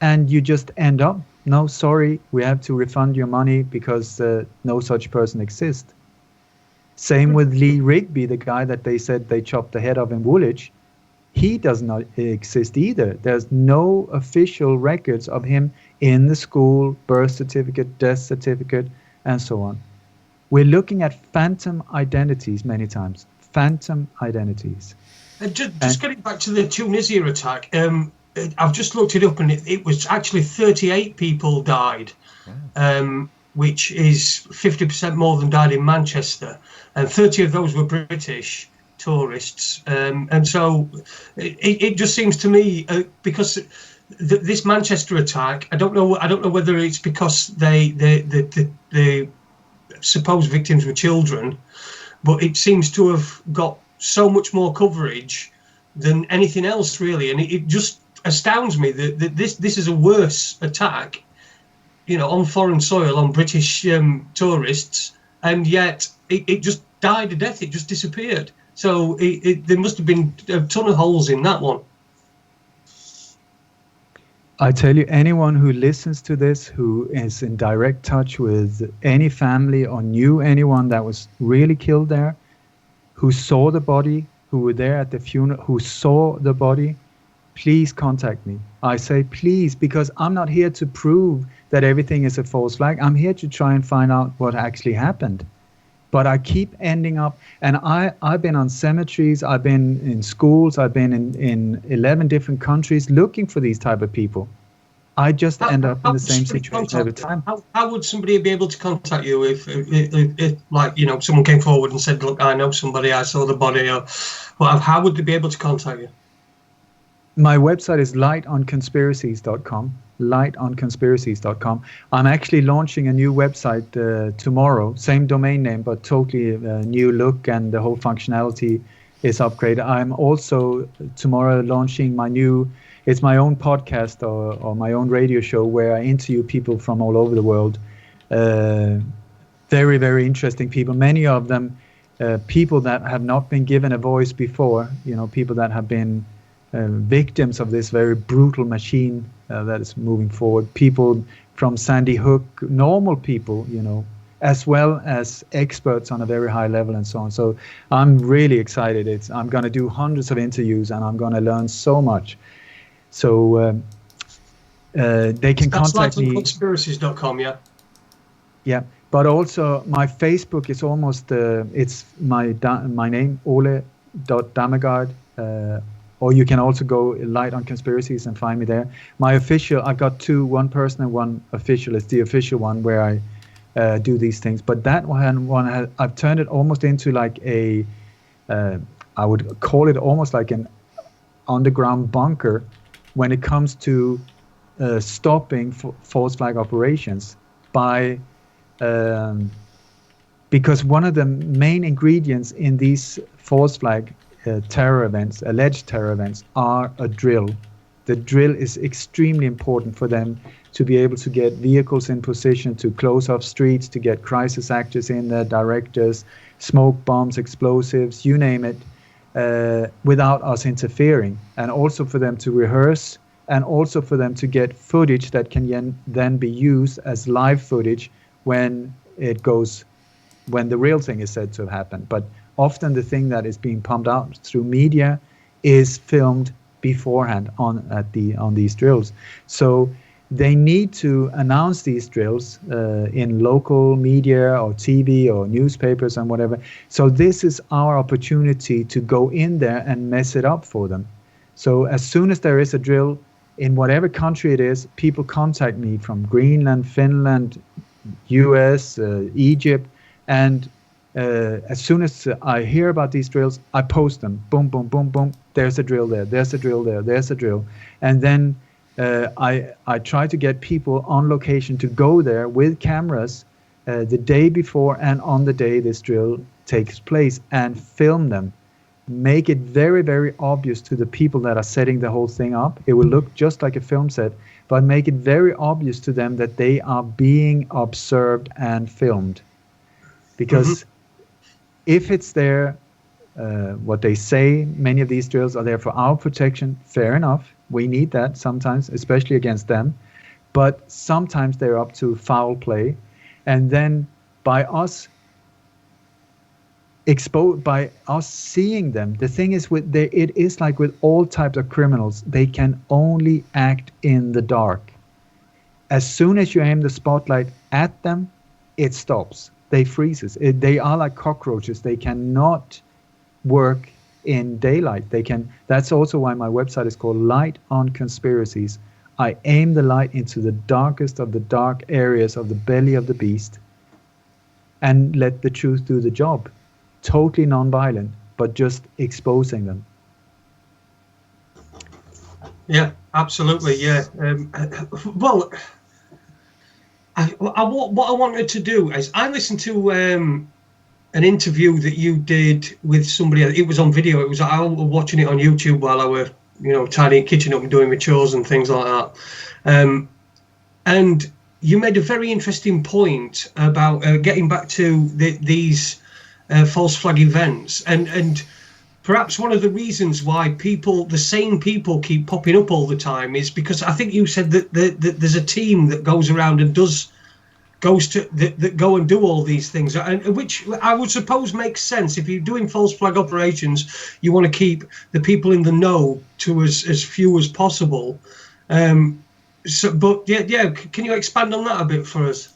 And you just end up, no, sorry, we have to refund your money because no such person exists. Same with Lee Rigby, the guy that they said they chopped the head of in Woolwich. He does not exist either. There's no official records of him in the school, birth certificate, death certificate, and so on. We're looking at phantom identities many times. Phantom identities. Just getting back to the Tunisia attack, I've just looked it up and it was actually 38 people died, which is 50% more than died in Manchester. And 30 of those were British tourists. And so it just seems to me, because this Manchester attack, I don't know whether it's because the supposed victims were children, but it seems to have got so much more coverage than anything else, really. And it just astounds me that this is a worse attack, on foreign soil, on British tourists, and yet it just died a death. It just disappeared. So there must have been a ton of holes in that one. I tell you, anyone who listens to this, who is in direct touch with any family or knew anyone that was really killed there, who saw the body, who were there at the funeral, who saw the body, please contact me. I say please, because I'm not here to prove that everything is a false flag. I'm here to try and find out what actually happened. But I keep ending up, and I've been on cemeteries, I've been in schools, I've been in 11 different countries looking for these type of people. I just end up in the same situation every time. How would somebody be able to contact you if someone came forward and said, look, I know somebody, I saw the body, or well, how would they be able to contact you? My website is lightonconspiracies.com. lightonconspiracies.com. I'm actually launching a new website tomorrow, same domain name, but totally new look, and the whole functionality is upgraded. I'm also tomorrow launching it's my own podcast or my own radio show where I interview people from all over the world. Very, very interesting people. Many of them people that have not been given a voice before, people that have been victims of this very brutal machine that is moving forward. People from Sandy Hook, normal people, as well as experts on a very high level and so on. So I'm really excited. I'm going to do hundreds of interviews and I'm going to learn so much. So they can contact me. That's lightonconspiracies.com, yeah? Yeah, but also my Facebook is almost, it's my name, Ole Dammegaard. Or you can also go Light on Conspiracies and find me there. My official, I've got two, one personal, one official. It's the official one where I do these things. But that one I've turned it almost into like I would call it almost like an underground bunker when it comes to stopping false flag operations by, because one of the main ingredients in these false flag terror events, alleged terror events, are a drill. The drill is extremely important for them to be able to get vehicles in position, to close off streets, to get crisis actors in there, directors, smoke bombs, explosives, you name it, without us interfering. And also for them to rehearse, and also for them to get footage that can then be used as live footage when the real thing is said to have happened. But often the thing that is being pumped out through media is filmed beforehand on these drills. So they need to announce these drills in local media or TV or newspapers and whatever. So this is our opportunity to go in there and mess it up for them. So as soon as there is a drill in whatever country it is, people contact me from Greenland, Finland, US, Egypt, and as soon as I hear about these drills, I post them. Boom, boom, boom, boom. There's a drill there. There's a drill there. There's a drill. And then I try to get people on location to go there with cameras the day before and on the day this drill takes place and film them. Make it very, very obvious to the people that are setting the whole thing up. It will look just like a film set, but make it very obvious to them that they are being observed and filmed. Because if it's there, what they say, many of these drills are there for our protection. Fair enough. We need that sometimes, especially against them. But sometimes they're up to foul play. And then by us seeing them, the thing is it is like with all types of criminals, they can only act in the dark. As soon as you aim the spotlight at them, it stops. They freezes. They are like cockroaches. They cannot work in daylight. That's also why my website is called Light on Conspiracies. I aim the light into the darkest of the dark areas of the belly of the beast and let the truth do the job. Totally non-violent, but just exposing them. Yeah, absolutely. Yeah. Well, what I wanted to do is I listened to an interview that you did with somebody. It was on video. I was watching it on YouTube while I were, tidying kitchen up and doing my chores and things like that. And you made a very interesting point about getting back to these false flag events, and perhaps one of the reasons why the same people keep popping up all the time is because I think you said that there's a team that goes around and that go and do all these things, and which I would suppose makes sense. If you're doing false flag operations, you want to keep the people in the know to as few as possible. But can you expand on that a bit for us?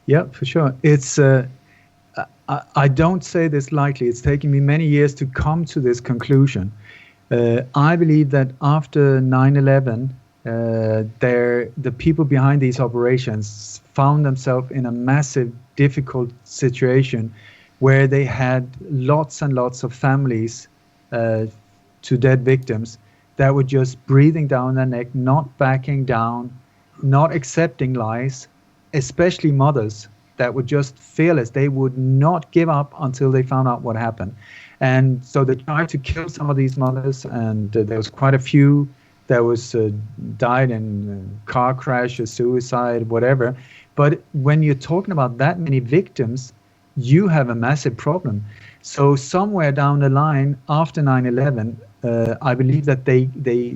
Yeah, for sure. It's I don't say this lightly. It's taken me many years to come to this conclusion. I believe that after 9/11, the people behind these operations found themselves in a massive, difficult situation where they had lots and lots of families to dead victims that were just breathing down their neck, not backing down, not accepting lies, especially mothers that were just fearless. They would not give up until they found out what happened. And so they tried to kill some of these mothers, and there was quite a few that was died in car crashes, suicide, whatever. But when you're talking about that many victims, you have a massive problem. So somewhere down the line after 9/11, I believe that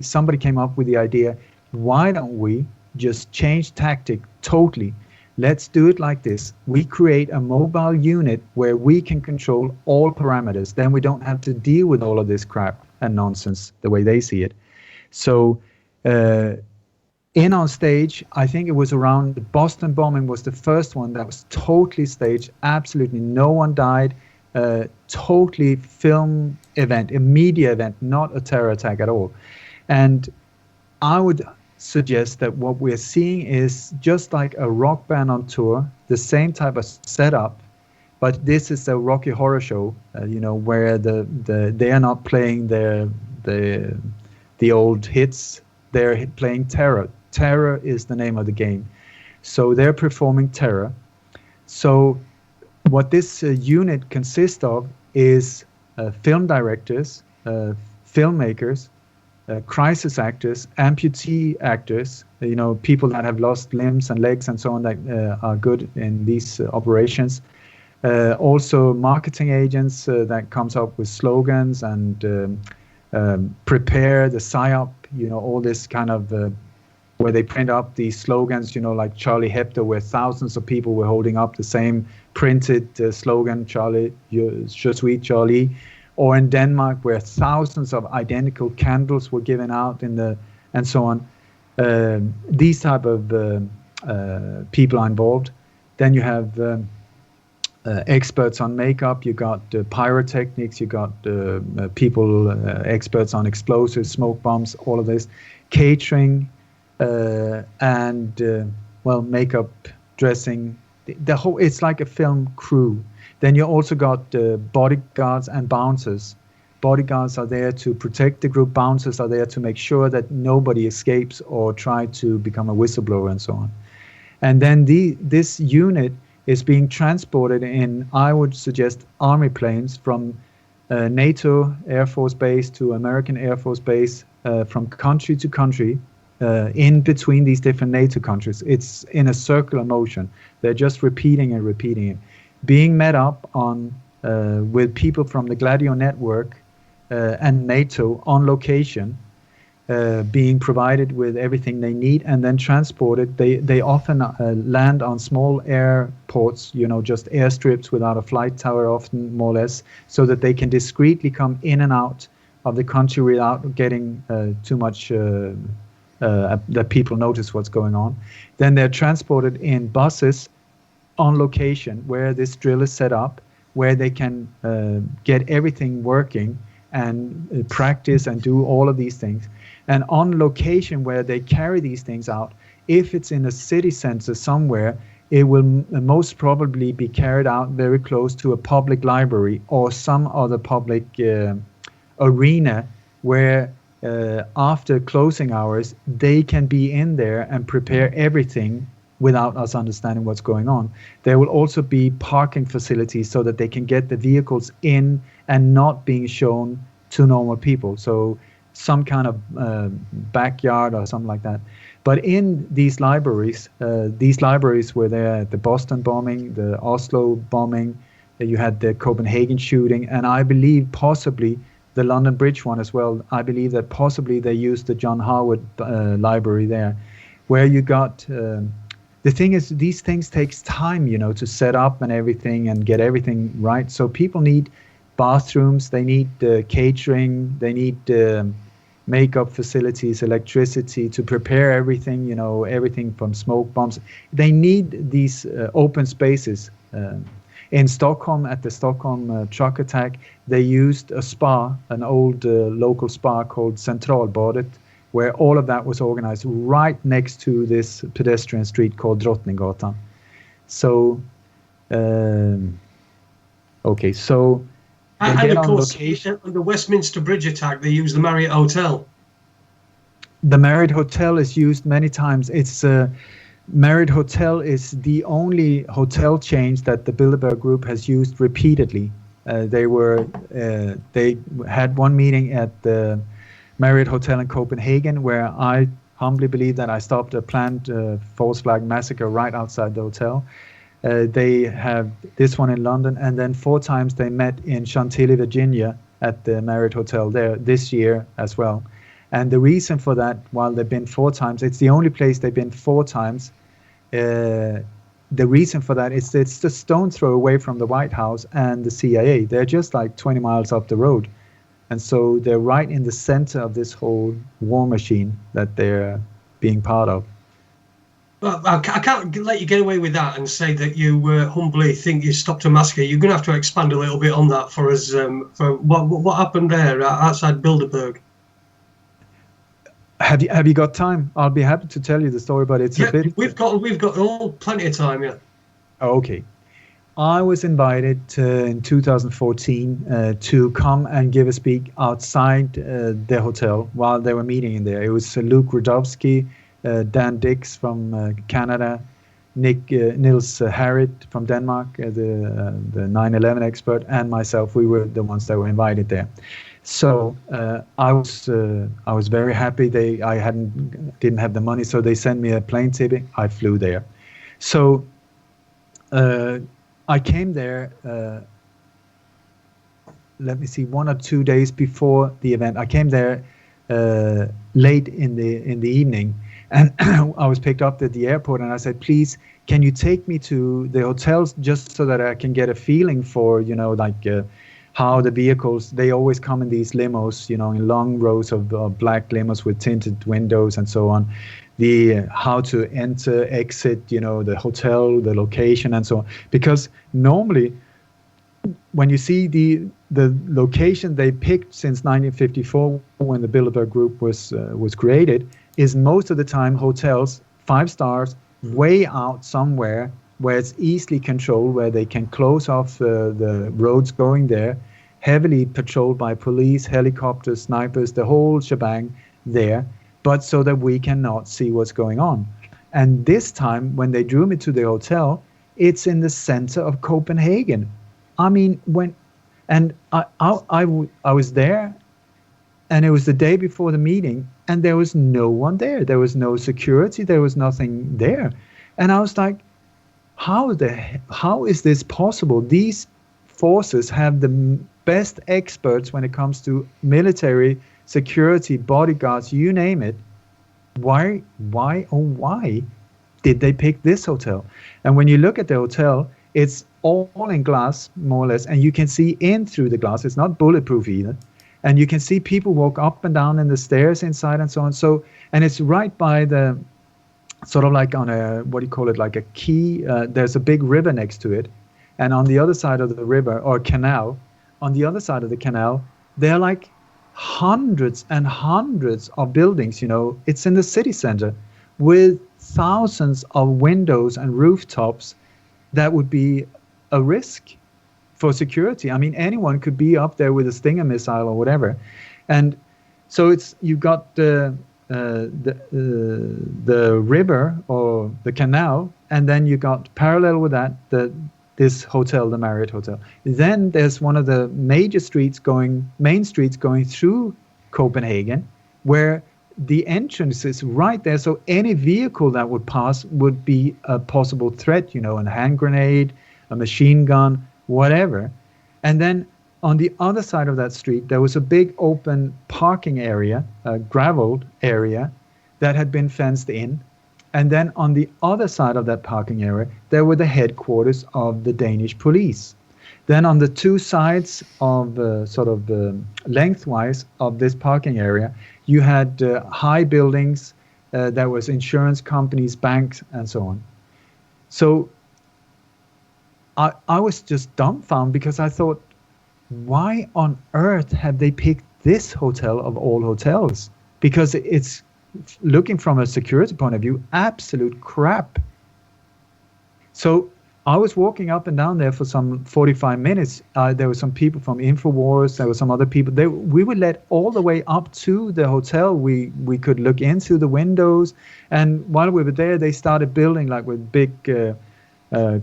somebody came up with the idea, why don't we just change tactic totally? Let's do it like this. We create a mobile unit where we can control all parameters. Then we don't have to deal with all of this crap and nonsense the way they see it. So in on stage, I think it was around the Boston bombing was the first one that was totally staged. Absolutely no one died. Totally film event, a media event, not a terror attack at all. And I would suggest that what we're seeing is just like a rock band on tour, the same type of setup, but this is a Rocky Horror Show, where they are not playing the old hits, they're playing terror. Terror is the name of the game. So they're performing terror. So what this unit consists of is film directors, filmmakers, crisis actors, amputee actors, people that have lost limbs and legs and so on that are good in these operations. Also marketing agents that comes up with slogans and prepare the PSYOP, all this kind of where they print up these slogans, like Charlie Hebdo, where thousands of people were holding up the same printed slogan, Charlie, je suis Charlie. Or in Denmark, where thousands of identical candles were given out and so on. These type of people are involved. Then you have experts on makeup. You got pyrotechnics. You got people experts on explosives, smoke bombs, all of this, catering, and makeup, dressing. The whole, it's like a film crew. Then you also got bodyguards and bouncers. Bodyguards are there to protect the group. Bouncers are there to make sure that nobody escapes or try to become a whistleblower and so on. And then this unit is being transported in, I would suggest, army planes from NATO Air Force Base to American Air Force Base, from country to country, in between these different NATO countries. It's in a circular motion. They're just repeating and repeating it. Being met up on with people from the Gladio network and NATO on location, being provided with everything they need, and then transported. They often land on small airports, just airstrips without a flight tower, often more or less, so that they can discreetly come in and out of the country without getting too much that people notice what's going on. Then they're transported in buses on location where this drill is set up, where they can get everything working and practice and do all of these things. And on location where they carry these things out, if it's in a city center somewhere, it will most probably be carried out very close to a public library or some other public arena where after closing hours, they can be in there and prepare everything without us understanding what's going on. There will also be parking facilities so that they can get the vehicles in and not being shown to normal people. So some kind of backyard or something like that. But in these libraries were there at the Boston bombing, the Oslo bombing, you had the Copenhagen shooting, and I believe possibly the London Bridge one as well. I believe that possibly they used the John Howard library there, where you got... the thing is, these things takes time, to set up and everything and get everything right. So people need bathrooms, they need catering, they need makeup facilities, electricity to prepare everything, everything from smoke bombs. They need these open spaces. In Stockholm, at the Stockholm truck attack, they used a spa, an old local spa called Centralbadet, where all of that was organized right next to this pedestrian street called Drottninggatan. So, okay, so... And of course, on the Westminster Bridge attack, they used the Marriott Hotel. The Marriott Hotel is used many times. It's Marriott Hotel is the only hotel chain that the Bilderberg Group has used repeatedly. They had one meeting at the Marriott Hotel in Copenhagen, where I humbly believe that I stopped a planned false flag massacre right outside the hotel. They have this one in London, and then 4 times they met in Chantilly, Virginia, at the Marriott Hotel there this year as well. And the reason for that, while they've been 4 times, it's the only place they've been 4 times. The reason for that is it's the stone throw away from the White House and the CIA. They're just like 20 miles up the road. And so they're right in the center of this whole war machine that they're being part of. Well, I can't let you get away with that and say that you humbly think you stopped a massacre. You're going to have to expand a little bit on that for us. For what happened there outside Bilderberg? Have you got time? I'll be happy to tell you the story, but it's a bit. We've got plenty of time. Yeah. Oh, okay. I was invited in 2014 to come and give a speak outside the hotel while they were meeting in there. It was Luke Rudowski, Dan Dix from Canada, Nils Harrit from Denmark, the 9/11 expert, and myself. We were the ones that were invited there. So I was very happy. I didn't have the money, so they sent me a plane ticket. I flew there. So I came there. Let me see, 1 or 2 days before the event. I came there late in the evening, and I was picked up at the airport, and I said, please, can you take me to the hotels just so that I can get a feeling for, how the vehicles, they always come in these limos, in long rows of black limos with tinted windows and so on. How to enter, exit, the hotel, the location and so on. Because normally, when you see the location they picked since 1954, when the Bilderberg Group was created, is most of the time hotels, 5 stars, way out somewhere where it's easily controlled, where they can close off the roads going there, heavily patrolled by police, helicopters, snipers, the whole shebang there, but so that we cannot see what's going on. And this time, when they drew me to the hotel, it's in the center of Copenhagen. I mean, I was there, and it was the day before the meeting, and there was no one there. There was no security. There was nothing there. And I was like, how is this possible? These forces have the best experts when it comes to military, security, bodyguards, you name it. Why did they pick this hotel? And when you look at the hotel, it's all in glass, more or less, and you can see in through the glass. It's not bulletproof either. And you can see people walk up and down in the stairs inside and so on. So, and it's right by the, sort of like on a, what do you call it, like a quay. There's a big river next to it. And on the other side of the river, or canal, on the other side of the canal, there are like hundreds and hundreds of buildings, It's in the city center with thousands of windows and rooftops that would be a risk for security. I mean, anyone could be up there with a Stinger missile or whatever. And so you got the river or the canal, and then you got parallel with that this hotel, the Marriott Hotel. Then there's one of the major main streets going through Copenhagen, where the entrance is right there. So any vehicle that would pass would be a possible threat, a hand grenade, a machine gun, whatever. And then on the other side of that street, there was a big open parking area, a graveled area that had been fenced in. And then on the other side of that parking area, there were the headquarters of the Danish police. Then on the 2 sides of lengthwise of this parking area, you had high buildings, there was insurance companies, banks, and so on. So I was just dumbfounded, because I thought, why on earth have they picked this hotel of all hotels? Because it's, looking from a security point of view, absolute crap. So I was walking up and down there for some 45 minutes. There were some people from InfoWars. There were some other people. We were led all the way up to the hotel. We could look into the windows. And while we were there, they started building like with big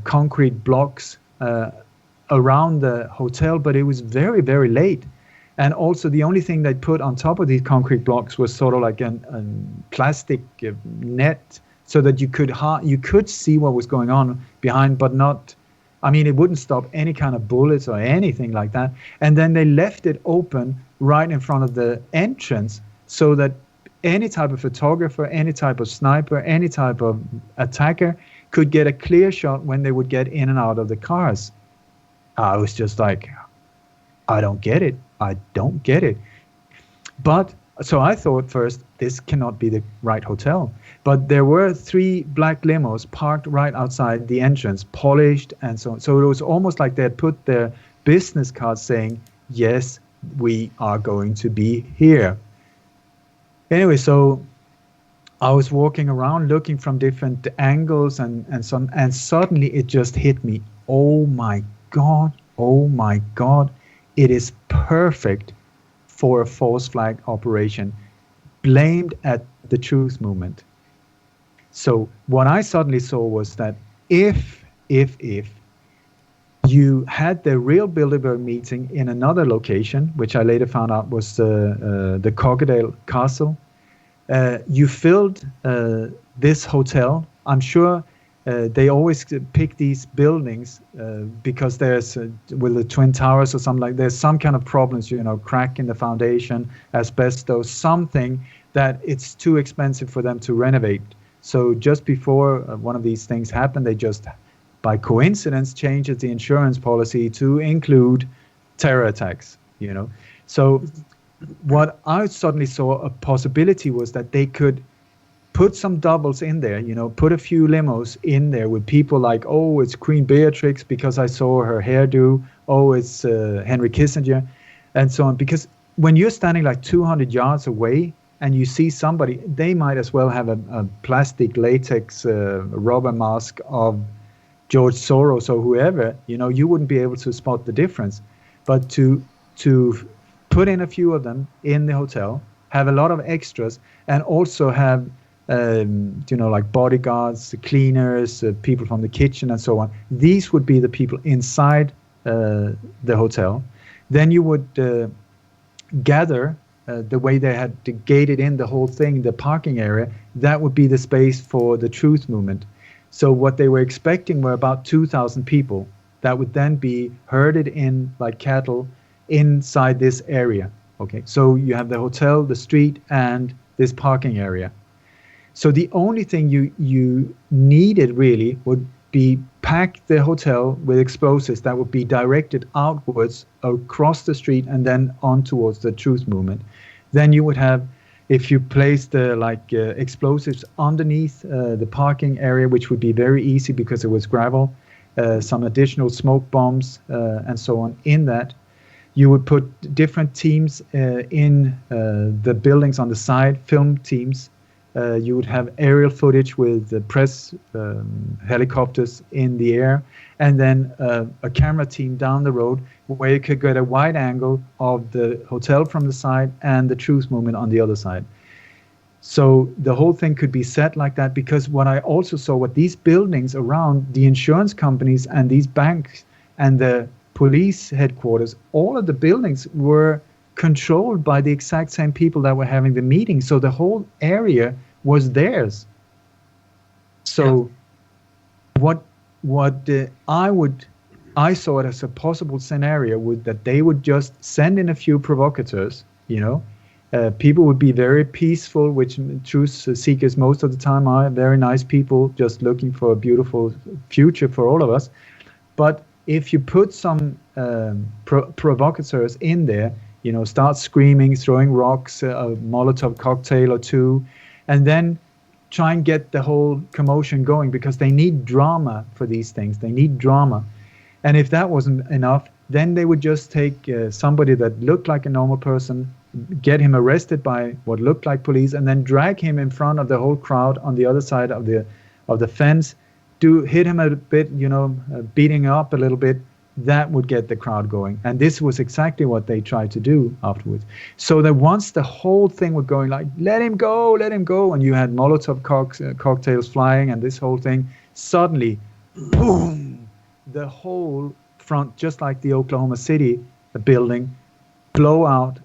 concrete blocks around the hotel. But it was very, very late. And also the only thing they put on top of these concrete blocks was sort of like a plastic net, so that you could see what was going on behind, but not, I mean, it wouldn't stop any kind of bullets or anything like that. And then they left it open right in front of the entrance, so that any type of photographer, any type of sniper, any type of attacker could get a clear shot when they would get in and out of the cars. I was just like, I don't get it. But so I thought first, this cannot be the right hotel. But there were 3 black limos parked right outside the entrance, polished and so on. So it was almost like they had put their business cards saying, yes, we are going to be here. Anyway, so I was walking around looking from different angles and suddenly it just hit me. Oh my God. It is perfect for a false flag operation, blamed at the truth movement. So what I suddenly saw was that if you had the real Bilderberg meeting in another location, which I later found out was the Crocodile Castle, you filled this hotel. I'm sure they always pick these buildings because there's with the Twin Towers or something like there's some kind of problems, crack in the foundation, asbestos, something that it's too expensive for them to renovate. So just before one of these things happened, they just, by coincidence, changes the insurance policy to include terror attacks, So what I suddenly saw a possibility was that they could put some doubles in there, put a few limos in there with people like, oh, it's Queen Beatrix because I saw her hairdo. Oh, it's Henry Kissinger and so on. Because when you're standing like 200 yards away and you see somebody, they might as well have a plastic latex rubber mask of George Soros or whoever, you wouldn't be able to spot the difference. But to put in a few of them in the hotel, have a lot of extras, and also have, like bodyguards, cleaners, people from the kitchen and so on. These would be the people inside the hotel. Then you would gather the way they had gated in the whole thing, the parking area, that would be the space for the truth movement. So what they were expecting were about 2,000 people that would then be herded in like cattle inside this area. Okay, so you have the hotel, the street, and this parking area. So the only thing you needed really would be pack the hotel with explosives that would be directed outwards across the street and then on towards the truth movement. Then you would have, if you placed explosives underneath the parking area, which would be very easy because it was gravel, some additional smoke bombs and so on in that. You would put different teams in the buildings on the side, film teams. You would have aerial footage with the press helicopters in the air, and then a camera team down the road where you could get a wide angle of the hotel from the side and the truth movement on the other side. So the whole thing could be set like that, because what I also saw, what these buildings around the insurance companies and these banks and the police headquarters, all of the buildings were controlled by the exact same people that were having the meeting. So the whole area was theirs. So what I saw it as a possible scenario would that they would just send in a few provocateurs, people would be very peaceful, which truth seekers most of the time are very nice people just looking for a beautiful future for all of us. But if you put some provocateurs in there, start screaming, throwing rocks, a Molotov cocktail or two, and then try and get the whole commotion going, because they need drama for these things. They need drama. And if that wasn't enough, then they would just take somebody that looked like a normal person, get him arrested by what looked like police, and then drag him in front of the whole crowd on the other side of the fence, hit him a bit, beating up a little bit. That would get the crowd going. And this was exactly what they tried to do afterwards. So that once the whole thing was going like, let him go, and you had Molotov cocktails flying and this whole thing, suddenly, boom, the whole front, just like the Oklahoma City building, blow out.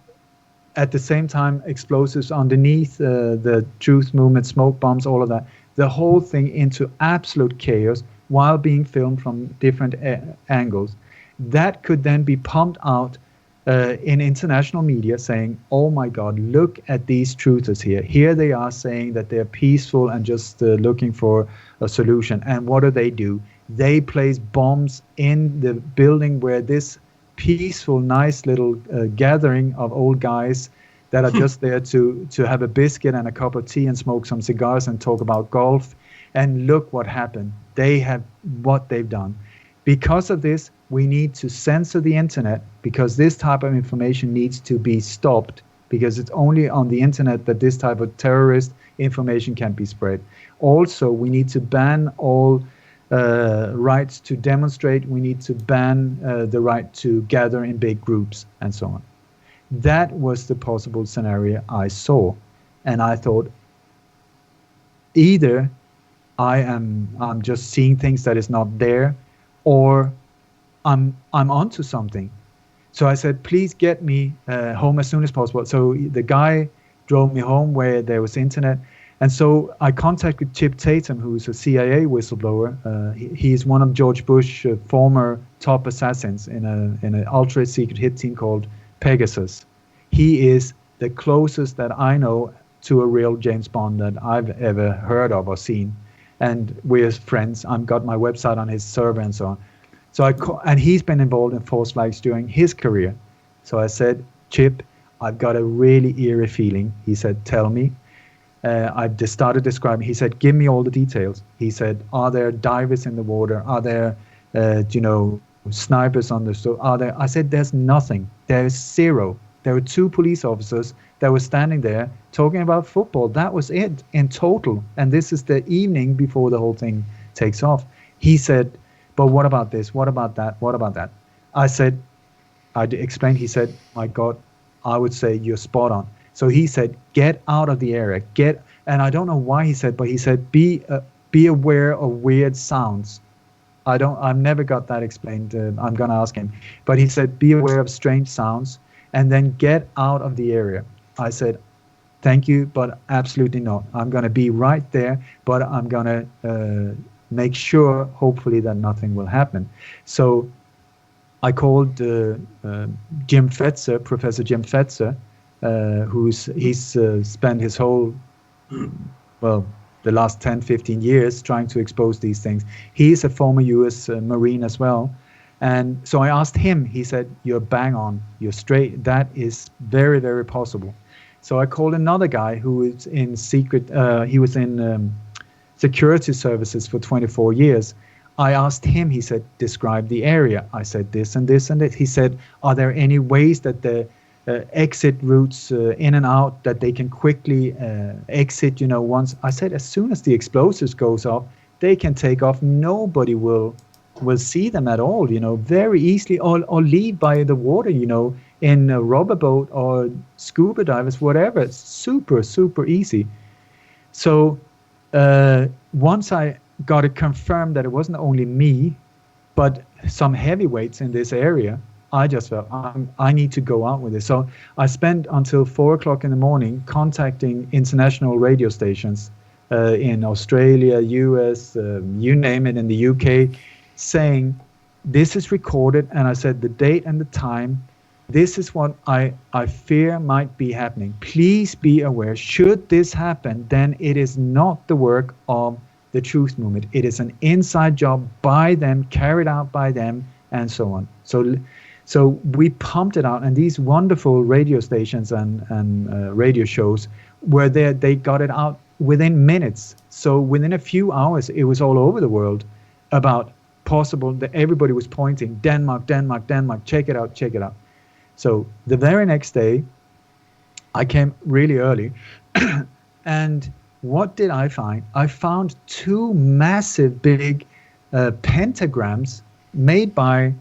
At the same time, explosives underneath the truth movement, smoke bombs, all of that. The whole thing into absolute chaos while being filmed from different angles. That could then be pumped out in international media saying, oh my God, look at these truthers here. Here they are saying that they're peaceful and just looking for a solution. And what do? They place bombs in the building where this peaceful, nice little gathering of old guys that are just there to have a biscuit and a cup of tea and smoke some cigars and talk about golf. And look what happened. They have what they've done. Because of this, we need to censor the internet, because this type of information needs to be stopped, because it's only on the internet that this type of terrorist information can be spread. Also, we need to ban all rights to demonstrate. We need to ban the right to gather in big groups and so on. That was the possible scenario I saw. And I thought either I'm just seeing things that is not there, or I'm onto something. So I said, please get me home as soon as possible. So the guy drove me home where there was internet. And so I contacted Chip Tatum, who's a CIA whistleblower. He's one of George Bush's former top assassins in an ultra secret hit team called Pegasus. He is the closest that I know to a real James Bond that I've ever heard of or seen. And we're friends. I've got my website on his server and so on. So and he's been involved in false flags during his career. So I said, Chip, I've got a really eerie feeling. He said, tell me. I just started describing. He said, give me all the details. He said, are there divers in the water? Are there, snipers on the store? Are there? I said, there's nothing. There's zero. There were 2 police officers that were standing there talking about football. That was it in total. And this is the evening before the whole thing takes off. He said, but what about this? What about that? What about that? I explained. He said, my God, I would say you're spot on. So he said, get out of the area. And I don't know why he said, but he said, be aware of weird sounds. I've never got that explained. I'm going to ask him. But he said, be aware of strange sounds and then get out of the area. I said, thank you, but absolutely not. I'm going to be right there, but I'm going to make sure, hopefully, that nothing will happen. So I called Jim Fetzer, Professor Jim Fetzer, he's spent his whole, the last 10, 15 years trying to expose these things. He's a former U.S. Marine as well. And so I asked him, he said, you're bang on, you're straight. That is very, very possible. So I called another guy who is in secret, he was in security services for 24 years. I asked him, he said, describe the area. I said this and this and this. He said, are there any ways that the exit routes in and out that they can quickly exit, once? I said, as soon as the explosives goes off, they can take off. Nobody will see them at all, very easily, or leave by the water, in a rubber boat or scuba divers, whatever. It's super, super easy. So once I got it confirmed that it wasn't only me, but some heavyweights in this area, I just felt I need to go out with it. So I spent until 4 o'clock in the morning contacting international radio stations in Australia, US, you name it, in the UK, saying, this is recorded. And I said, the date and the time, this is what I fear might be happening. Please be aware. Should this happen, then it is not the work of the Truth Movement. It is an inside job by them, carried out by them, and so on. So we pumped it out, and these wonderful radio stations and radio shows were there. They got it out within minutes. So within a few hours, it was all over the world about possible that everybody was pointing, Denmark, Denmark, Denmark, check it out, check it out. So the very next day, I came really early, and what did I find? I found 2 massive big pentagrams made by,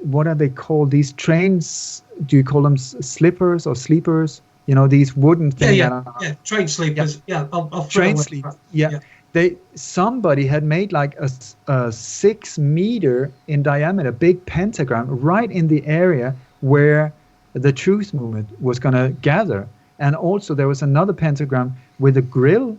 what are they called? These trains, do you call them slippers or sleepers? These wooden things. Yeah, train sleepers. Yeah, I'll train sleepers. Yeah. Somebody had made like a 6 meter in diameter big pentagram right in the area where the Truth Movement was going to gather. And also there was another pentagram with a grill,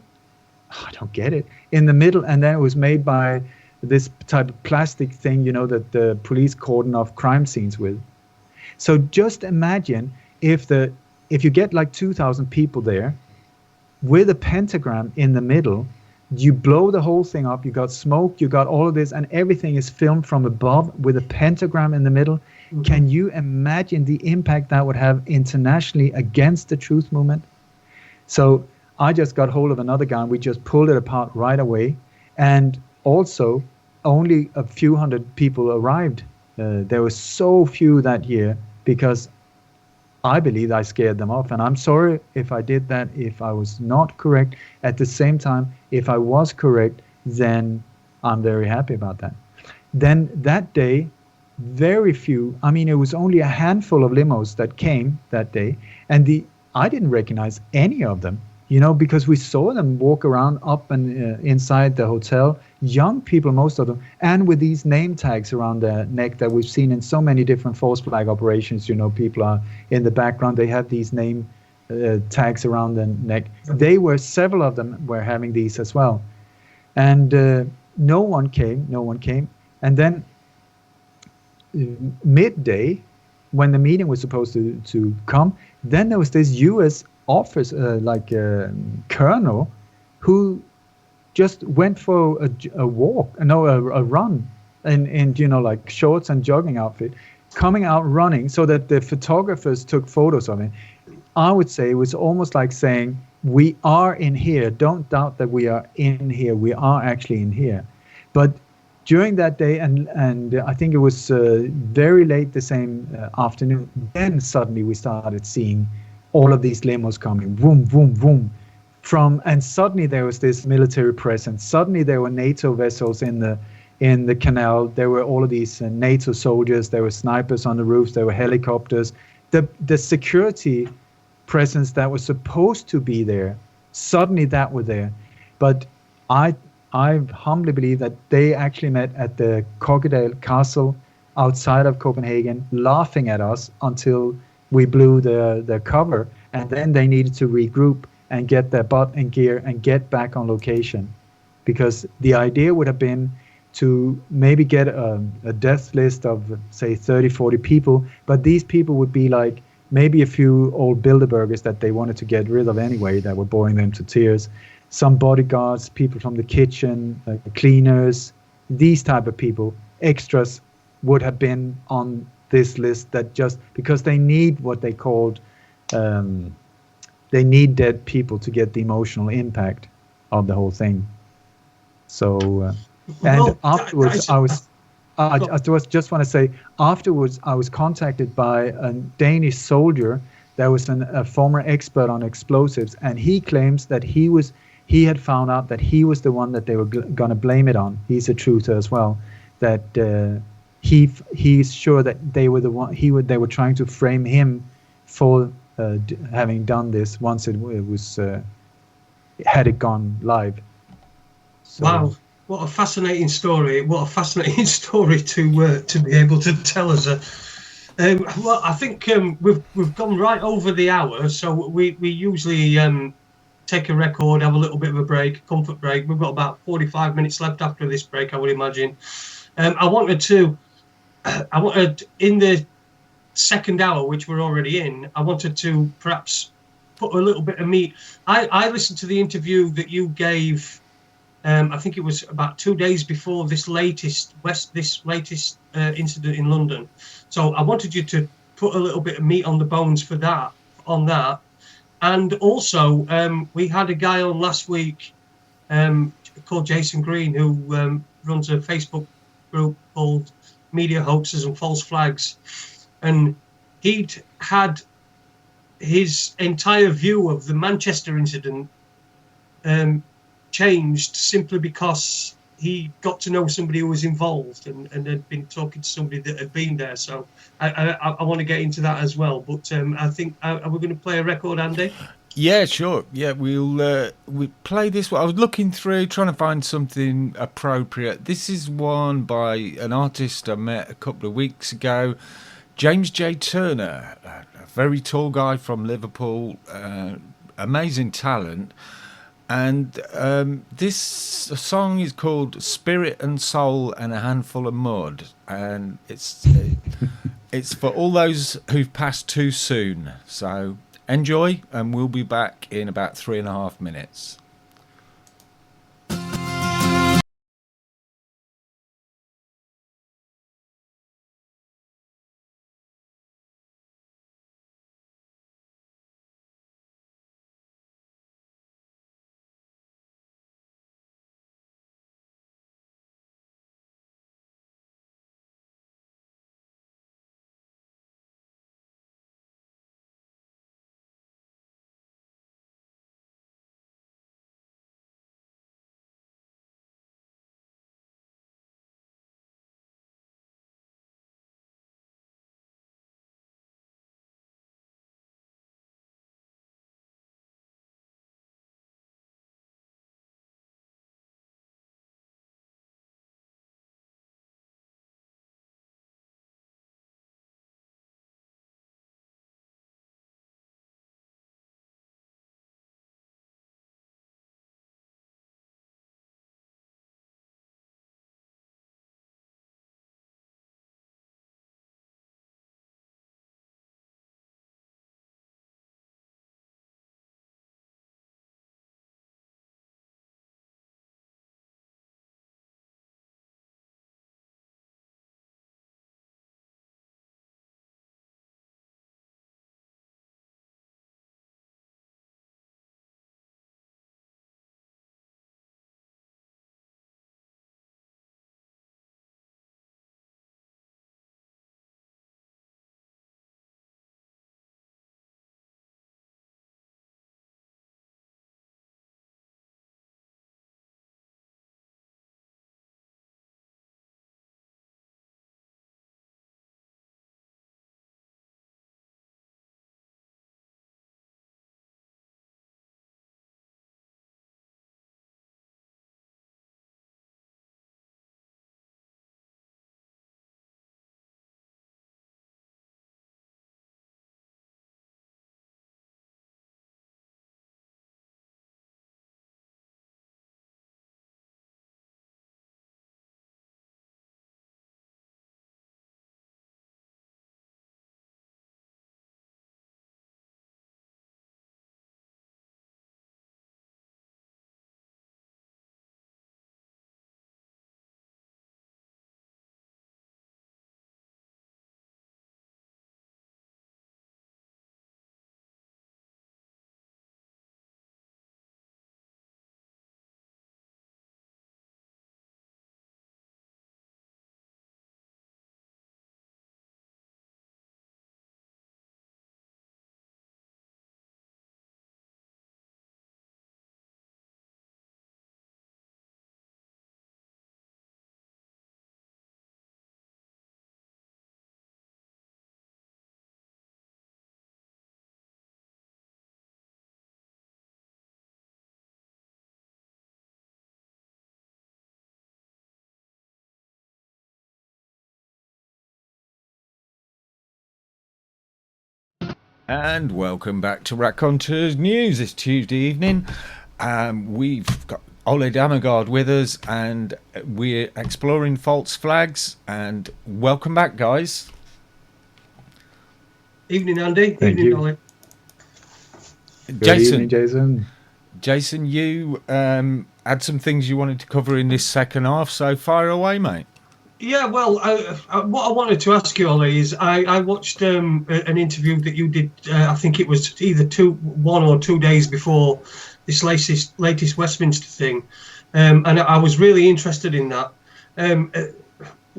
I don't get it, in the middle, and then it was made by this type of plastic thing, that the police cordon off crime scenes with. So just imagine if you get like 2,000 people there with a pentagram in the middle, you blow the whole thing up, you got smoke, you got all of this, and everything is filmed from above with a pentagram in the middle. Mm-hmm. Can you imagine the impact that would have internationally against the Truth Movement? So I just got hold of another guy, and we just pulled it apart right away. And also, only a few hundred people arrived. There were so few that year because I believe I scared them off. And I'm sorry if I did that, if I was not correct. At the same time, if I was correct, then I'm very happy about that. Then that day, very few, it was only a handful of limos that came that day. And I didn't recognize any of them. because we saw them walk around up and inside the hotel, young people, most of them, and with these name tags around their neck that we've seen in so many different false flag operations. People are in the background, they have these name tags around their neck. Several of them were having these as well. And no one came. And then midday, when the meeting was supposed to come, then there was this U.S. officer, colonel, who just went for a walk, a run, in shorts and jogging outfit, coming out running, so that the photographers took photos of him. I would say it was almost like saying, "We are in here. Don't doubt that we are in here. We are actually in here." But during that day, and I think it was very late the same afternoon, then suddenly we started seeing all of these limos coming, boom, boom, boom, and suddenly there was this military presence. Suddenly there were NATO vessels in the canal. There were all of these NATO soldiers. There were snipers on the roofs. There were helicopters. The security presence that was supposed to be there, suddenly that were there. But I humbly believe that they actually met at the Crocodile Castle outside of Copenhagen, laughing at us until we blew the cover, and then they needed to regroup and get their butt in gear and get back on location, because the idea would have been to maybe get a death list of, say, 30, 40 people, but these people would be like maybe a few old Bilderbergers that they wanted to get rid of anyway, that were boring them to tears, some bodyguards, people from the kitchen, cleaners, these type of people, extras, would have been on this list, that just because they need what they called, they need dead people to get the emotional impact of the whole thing. So, and afterwards, I just want to say, afterwards, I was contacted by a Danish soldier that was a former expert on explosives, and he claims that he had found out that he was the one that they were going to blame it on. He's a truther as well. That he's sure that they were the one. They were trying to frame him for having done this once it was had it gone live. So, wow. What a fascinating story! What a fascinating story to be able to tell us. Well, I think we've gone right over the hour, so we usually take a record, have a little bit of a break, comfort break. We've got about 45 minutes left after this break, I would imagine. I wanted in the second hour, which we're already in, I wanted to perhaps put a little bit of meat. I listened to the interview that you gave. I think it was about 2 days before this latest incident in London. So I wanted you to put a little bit of meat on the bones for that. And also, we had a guy on last week called Jason Green, who runs a Facebook group called Media Hoaxes and False Flags. And he'd had his entire view of the Manchester incident changed simply because he got to know somebody who was involved and had been talking to somebody that had been there. So I want to get into that as well. But I think, are we going to play a record, Andy? Yeah, sure. Yeah, we'll play this one. I was looking through, trying to find something appropriate. This is one by an artist I met a couple of weeks ago, James J. Turner, a very tall guy from Liverpool, amazing talent. And this song is called Spirit and Soul and a Handful of Mud. And it's for all those who've passed too soon. So enjoy, and we'll be back in about 3.5 minutes. And welcome back to Raconteurs News this Tuesday evening. We've got Ole Dammegaard with us, and we're exploring false flags. And welcome back, guys. Evening, Andy. Thank Evening, you. Ollie. Good evening, Jason. Jason, you had some things you wanted to cover in this second half, so fire away, mate. Yeah, well, what I wanted to ask you, Ollie, is I watched an interview that you did. I think it was either 1 or 2 days before this latest Westminster thing, and I was really interested in that.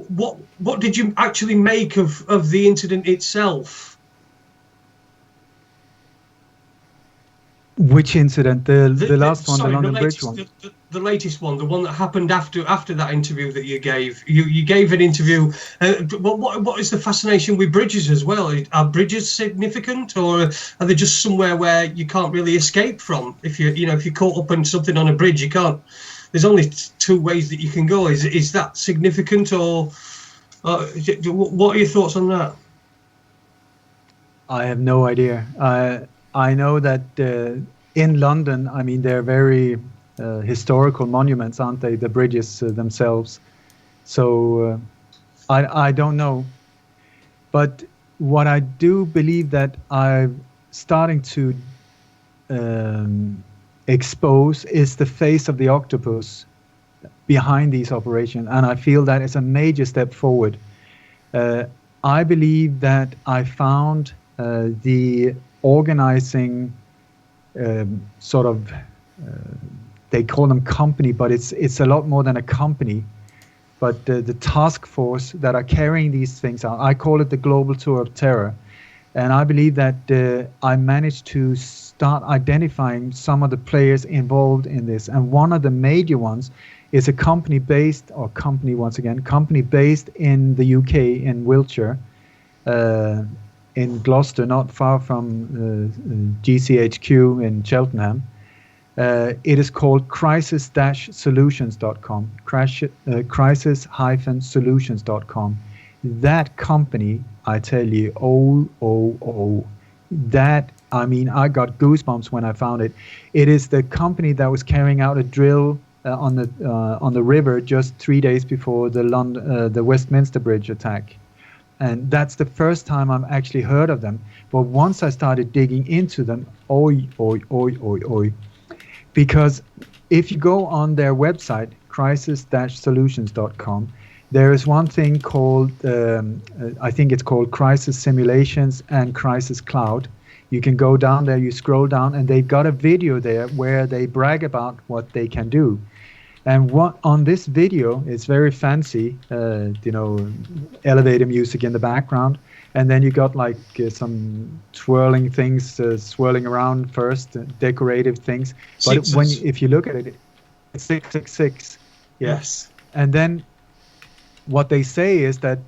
What did you actually make of the incident itself? Which incident? The last one, sorry, the London Bridge one? The latest one, the one that happened after that interview that you gave. You gave an interview. What is the fascination with bridges as well? Are bridges significant, or are they just somewhere where you can't really escape from? If you're caught up on something on a bridge, you can't. There's only two ways that you can go. Is that significant, or what are your thoughts on that? I have no idea. I know that in London, I mean, they're very historical monuments, aren't they? The bridges themselves. So I don't know. But what I do believe that I'm starting to expose is the face of the octopus behind these operations. And I feel that is a major step forward. I believe that I found the organizing they call them company, but it's a lot more than a company. But the task force that are carrying these things out, I call it the Global Tour of Terror. And I believe that I managed to start identifying some of the players involved in this. And one of the major ones is a company based in the UK, in Wiltshire, in Gloucester, not far from GCHQ in Cheltenham. It is called crisis-solutions.com, crisis-solutions.com. That company, I tell you, that, I mean, I got goosebumps when I found it. It is the company that was carrying out a drill on the river just 3 days before the Westminster Bridge attack. And that's the first time I've actually heard of them. But once I started digging into them, because if you go on their website, crisis-solutions.com, there is one thing called, I think it's called Crisis Simulations and Crisis Cloud. You can go down there, you scroll down, and they've got a video there where they brag about what they can do. And what on this video, it's very fancy, elevator music in the background. And then you got like some twirling things swirling around first, decorative things. But if you look at it, it's 666. Yes. And then what they say is that,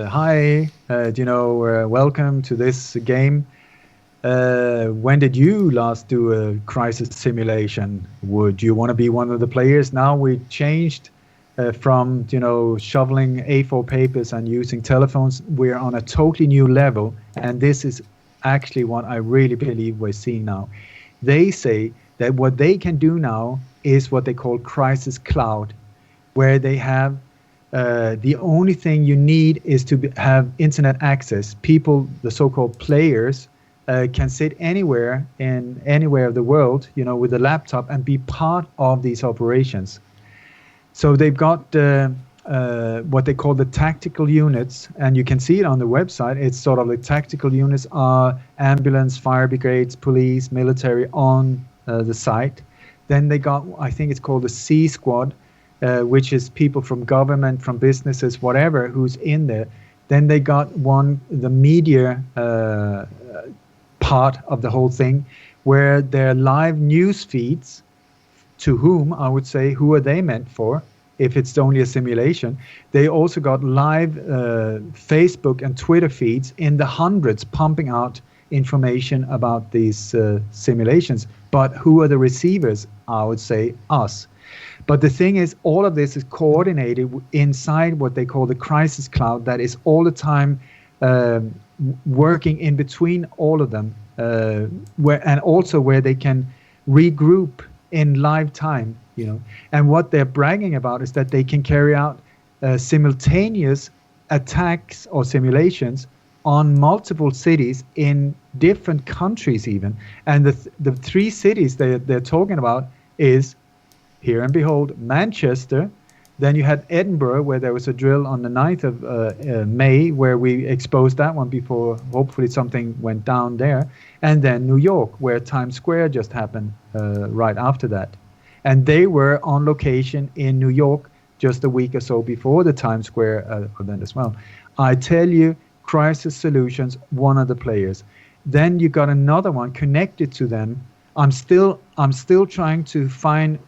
hi, welcome to this game. When did you last do a crisis simulation? Would you want to be one of the players? Now we changed from shoveling A4 papers and using telephones. We're on a totally new level, and this is actually what I really believe we're seeing now. They say that what they can do now is what they call crisis cloud, where they have the only thing you need is to have internet access. People, the so-called players, can sit anywhere of the world, with a laptop and be part of these operations. So they've got what they call the tactical units, and you can see it on the website. It's sort of the tactical units are ambulance, fire brigades, police, military on the site. Then they got, I think it's called the C Squad, which is people from government, from businesses, whatever, who's in there. Then they got the media part of the whole thing, where their live news feeds, to whom I would say, who are they meant for if it's only a simulation? They also got live Facebook and Twitter feeds in the hundreds pumping out information about these simulations. But who are the receivers? I would say us. But the thing is, all of this is coordinated inside what they call the crisis cloud, that is all the time working in between all of them, where they can regroup in live time, And what they're bragging about is that they can carry out simultaneous attacks or simulations on multiple cities in different countries even. And the three cities they're talking about is, here and behold, Manchester. Then you had Edinburgh, where there was a drill on the 9th of May, where we exposed that one before hopefully something went down there. And then New York, where Times Square just happened right after that. And they were on location in New York just a week or so before the Times Square event as well. I tell you, Crisis Solutions, one of the players. Then you got another one connected to them. I'm still trying to find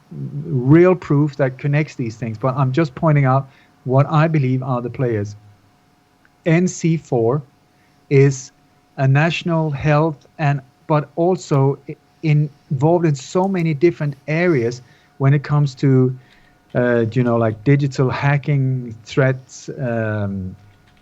real proof that connects these things, but I'm just pointing out what I believe are the players. NC4 is a national health but also involved in so many different areas when it comes to like digital hacking threats,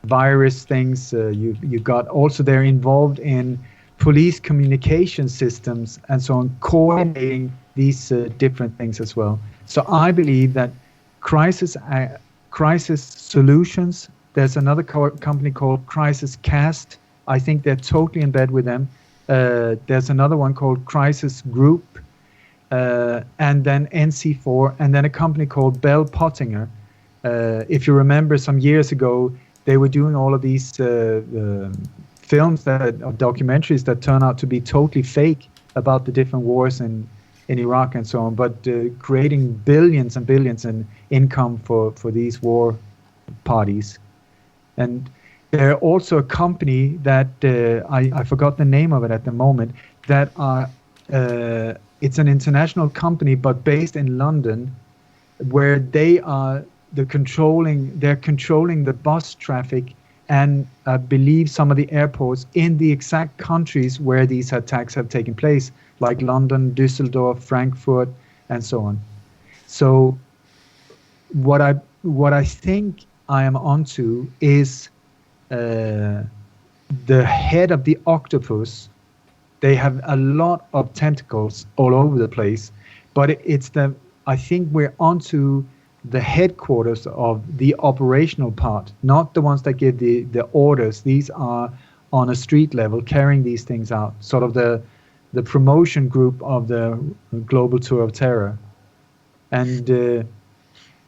virus things. You got also they're involved in police communication systems and so on, coordinating these different things as well. So I believe that Crisis Solutions, there's another company called Crisis Cast. I think they're totally in bed with them. There's another one called Crisis Group, and then NC4, and then a company called Bell Pottinger. If you remember some years ago, they were doing all of these films documentaries that turn out to be totally fake about the different wars in Iraq and so on, but creating billions and billions in income for these war parties. And they're also a company that I forgot the name of it at the moment, that are it's an international company but based in London, where they're controlling the bus traffic and I believe some of the airports in the exact countries where these attacks have taken place, like London, Düsseldorf, Frankfurt, and so on. So what I think I am onto is the head of the octopus. They have a lot of tentacles all over the place, but I think we're onto the headquarters of the operational part, not the ones that give the orders. These are on a street level carrying these things out, sort of the promotion group of the global tour of terror. And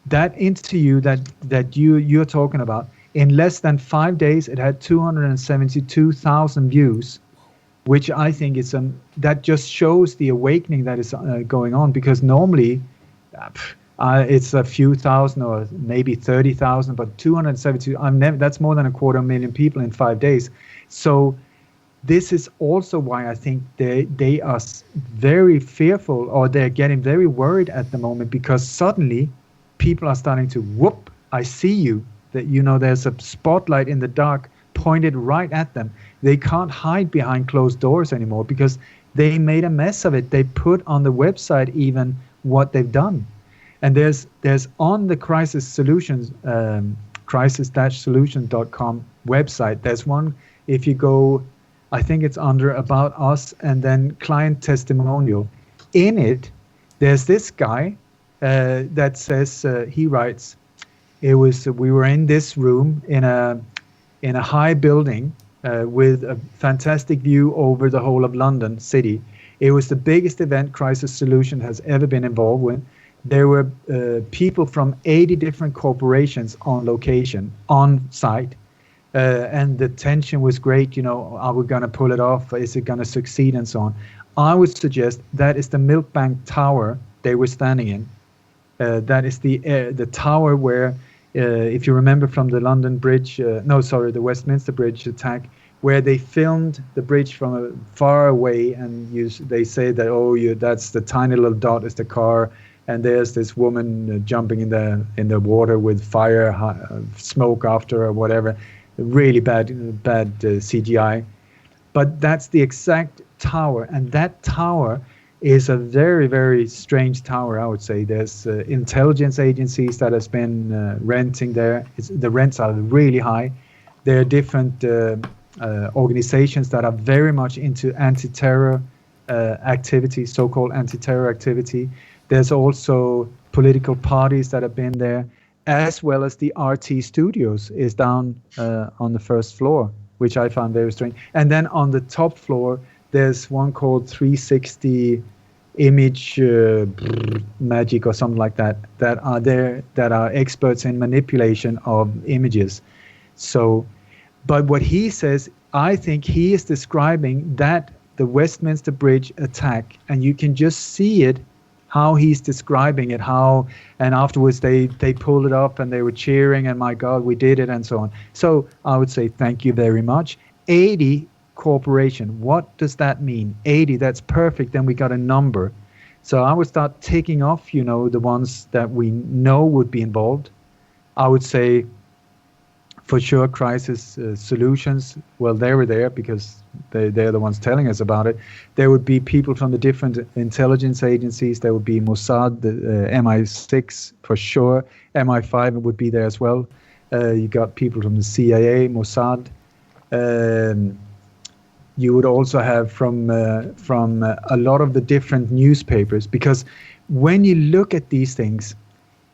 that interview that you're talking about, in less than 5 days it had 272,000 views, which I think is that just shows the awakening that is going on, because normally it's a few thousand or maybe 30,000, but 272, that's more than 250,000 people in 5 days. So this is also why I think they are very fearful, or they're getting very worried at the moment, because suddenly people are starting to, whoop, I see you, that there's a spotlight in the dark pointed right at them. They can't hide behind closed doors anymore because they made a mess of it. They put on the website even what they've done. And there's on the Crisis Solutions, crisis-solutions.com website, there's one, if you go, I think it's under About Us and then Client Testimonial. In it, there's this guy that says, he writes, we were in this room in a high building with a fantastic view over the whole of London city. It was the biggest event Crisis Solution has ever been involved with. There were people from 80 different corporations on location, on site, and the tension was great. Are we going to pull it off? Is it going to succeed, and so on? I would suggest that is the Milkbank Tower they were standing in. That is the tower where, if you remember from the London Bridge, the Westminster Bridge attack, where they filmed the bridge from far away, and they say that that's the tiny little dot is the car. And there's this woman jumping in the water with fire, smoke after or whatever. Really bad CGI. But that's the exact tower. And that tower is a very, very strange tower, I would say. There's intelligence agencies that has been renting there. The rents are really high. There are different organizations that are very much into anti-terror activity, so-called anti-terror activity. There's also political parties that have been there, as well as the RT Studios is down on the first floor, which I found very strange. And then on the top floor, there's one called 360 Image Magic or something like that, that are there, that are experts in manipulation of images. So, but what he says, I think he is describing that the Westminster Bridge attack, and you can just see it, how he's describing it, how, and afterwards they pulled it up and they were cheering, and my God, we did it, and so on. So I would say thank you very much. 80 corporation, what does that mean? 80, that's perfect, then we got a number. So I would start taking off, the ones that we know would be involved. I would say, for sure, Crisis Solutions, well, they were there because they're the ones telling us about it. There would be people from the different intelligence agencies. There would be Mossad, the MI6 for sure. MI5 would be there as well. You got people from the CIA, Mossad. You would also have from a lot of the different newspapers, because when you look at these things,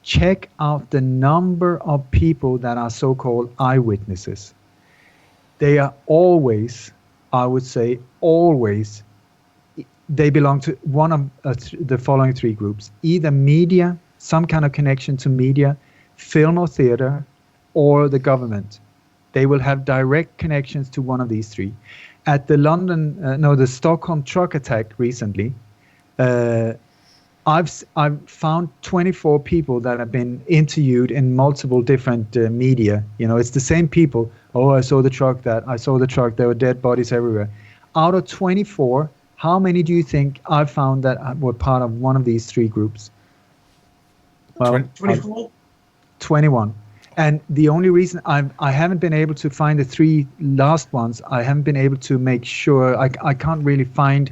check out the number of people that are so-called eyewitnesses. They are always, I would say, always, they belong to one of the following three groups: either media, some kind of connection to media, film or theater, or the government. They will have direct connections to one of these three. At the the Stockholm truck attack recently, I've found 24 people that have been interviewed in multiple different media. It's the same people. Oh, I saw the truck. There were dead bodies everywhere. Out of 24, how many do you think I found that were part of one of these three groups? Well, 24? 21. And the only reason I haven't been able to find the three last ones, I haven't been able to make sure. I can't really find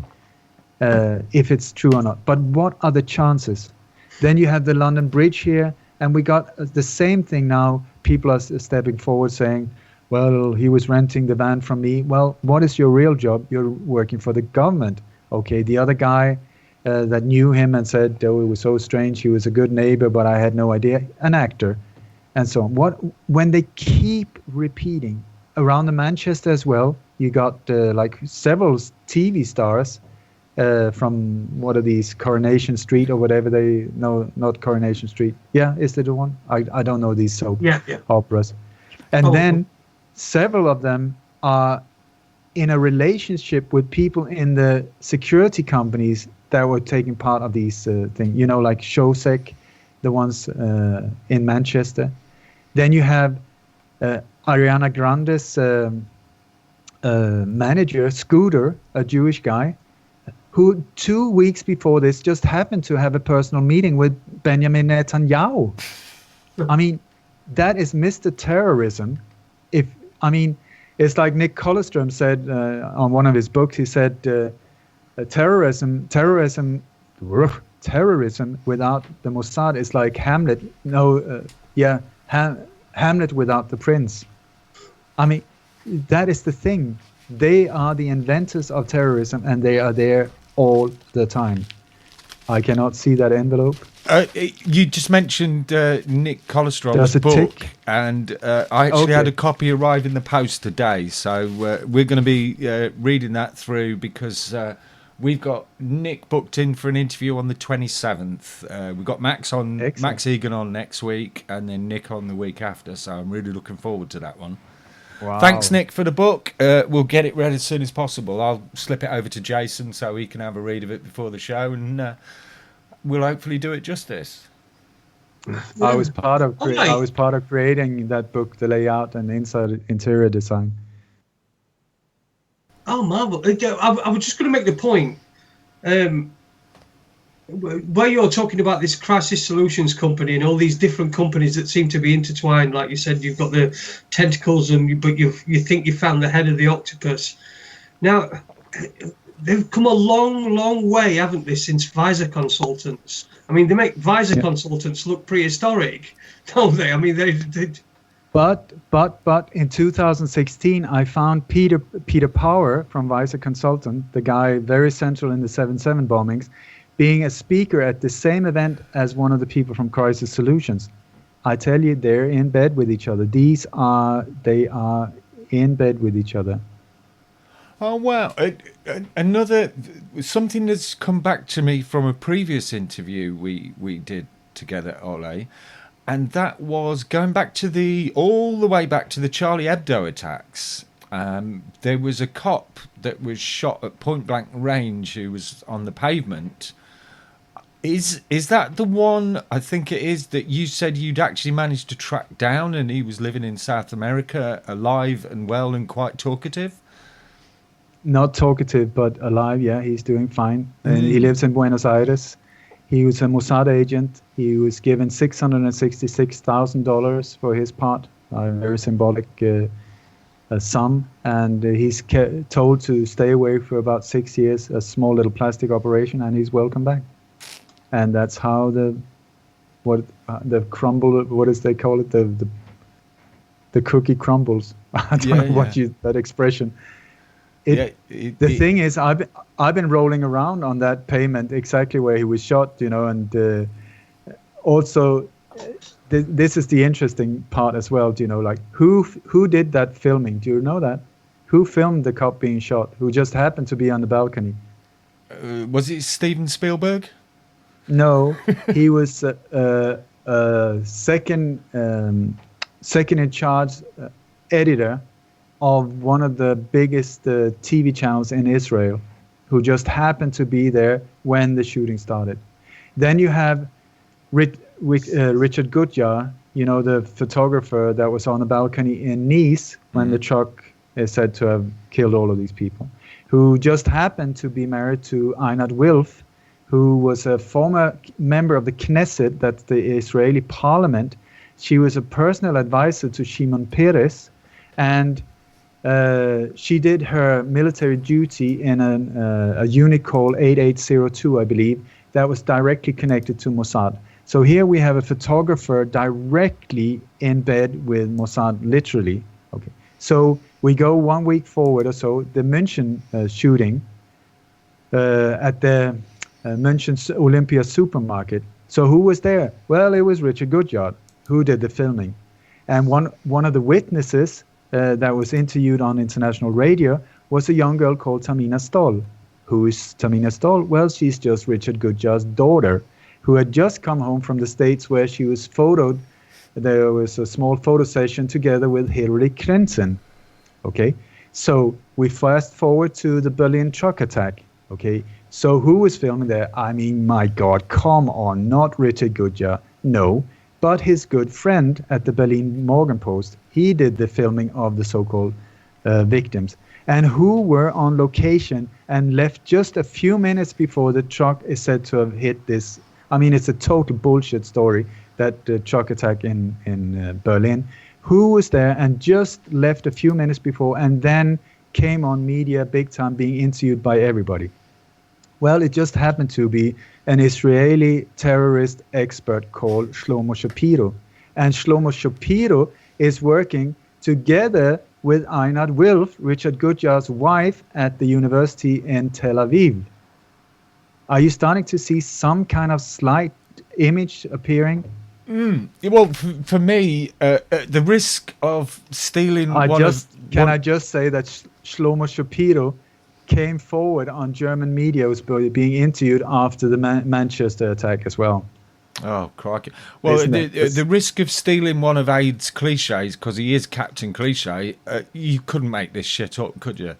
if it's true or not. But what are the chances? Then you have the London Bridge here, and we got the same thing now. People are stepping forward saying, well, he was renting the van from me. Well, what is your real job? You're working for the government. Okay, the other guy that knew him and said, oh, it was so strange. He was a good neighbor, but I had no idea. An actor. And so on. When they keep repeating around the Manchester as well, you got several TV stars from what are these, Coronation Street or whatever not Coronation Street. Yeah, is it the one? I don't know these soap operas. And then several of them are in a relationship with people in the security companies that were taking part of these things. Like Shosek, the ones in Manchester. Then you have Ariana Grande's manager, Scooter, a Jewish guy, who 2 weeks before this just happened to have a personal meeting with Benjamin Netanyahu. I mean, that is Mr. Terrorism. It's like Nick Kollerstrom said on one of his books. He said, terrorism without the Mossad is like Hamlet. Hamlet without the prince. That is the thing. They are the inventors of terrorism, and they are there all the time. I cannot see that envelope. You just mentioned Nick Kollerstrom's book, tick? And I actually had a copy arrive in the post today, so we're going to be reading that through, because we've got Nick booked in for an interview on the 27th. We've got Max Egan on next week, and then Nick on the week after, so I'm really looking forward to that one. Wow. Thanks, Nick, for the book. We'll get it read as soon as possible. I'll slip it over to Jason so he can have a read of it before the show, and we'll hopefully do it justice. I was part of creating that book, the layout and the interior design. Oh, marvel! I was just going to make the point. Where you're talking about this crisis solutions company and all these different companies that seem to be intertwined, like you said, you've got the tentacles, but you think you found the head of the octopus. Now, they've come a long, long way, haven't they, since Visor Consultants? They make Visor Consultants look prehistoric, don't they? But in 2016, I found Peter Power from Weiser Consultant, the guy very central in the 7/7 bombings, being a speaker at the same event as one of the people from Crisis Solutions. I tell you, they're in bed with each other. They are in bed with each other. Oh wow! Another something that's come back to me from a previous interview we did together, Ole, and that was going back to all the way back to the Charlie Hebdo attacks. There was a cop that was shot at point blank range who was on the pavement. Is that the one? I think it is, that you said you'd actually managed to track down, and he was living in South America, alive and well and quite talkative. Not talkative, but alive. Yeah, he's doing fine. And he lives in Buenos Aires. He was a Mossad agent. He was given $666,000 for his part, a very symbolic sum. And he's told to stay away for about 6 years, a small little plastic operation, and he's welcome back. And that's how the crumble, what does they call it? The cookie crumbles. I don't know that expression. The thing is, I've been rolling around on that pavement exactly where he was shot, and also this is the interesting part as well, like who did that filming? Do you know that? Who filmed the cop being shot? Who just happened to be on the balcony? Was it Steven Spielberg? No, he was second in charge editor of one of the biggest TV channels in Israel, who just happened to be there when the shooting started. Then you have Richard Gutjahr, the photographer that was on the balcony in Nice when the truck is said to have killed all of these people, who just happened to be married to Einat Wilf, who was a former member of the Knesset, that's the Israeli parliament. She was a personal advisor to Shimon Peres, and she did her military duty in a unit called 8802, I believe, that was directly connected to Mossad. So here we have a photographer directly in bed with Mossad, literally. Okay. So we go 1 week forward or so, the München shooting at the München's Olympia supermarket. So who was there? Well, it was Richard Gutjahr who did the filming. And one of the witnesses that was interviewed on international radio was a young girl called Tamina Stoll. Who is Tamina Stoll? Well, she's just Richard Gutjahr's daughter, who had just come home from the States where she was photoed. There was a small photo session together with Hillary Clinton. Okay, so we fast forward to the Berlin truck attack. Okay, so who was filming there? I mean, my God, come on, not Richard Gutjahr, no, but his good friend at the Berlin Morgenpost. He did the filming of the so-called victims, and who were on location and left just a few minutes before the truck is said to have hit this. I mean, it's a total bullshit story, that truck attack in Berlin. Who was there and just left a few minutes before and then came on media big time being interviewed by everybody? Well, it just happened to be an Israeli terrorist expert called Shlomo Shapiro. And Shlomo Shapiro is working together with Einat Wilf, Richard Gutjahr's wife, at the university in Tel Aviv. Are you starting to see some kind of slight image appearing? Well, for me, the risk of stealing I just say that Shlomo Shapiro came forward on German media, was being interviewed after the Manchester attack as well. Oh, crikey. Well, the risk of stealing one of Aide's cliches, because he is Captain Cliche, you couldn't make this shit up, could you?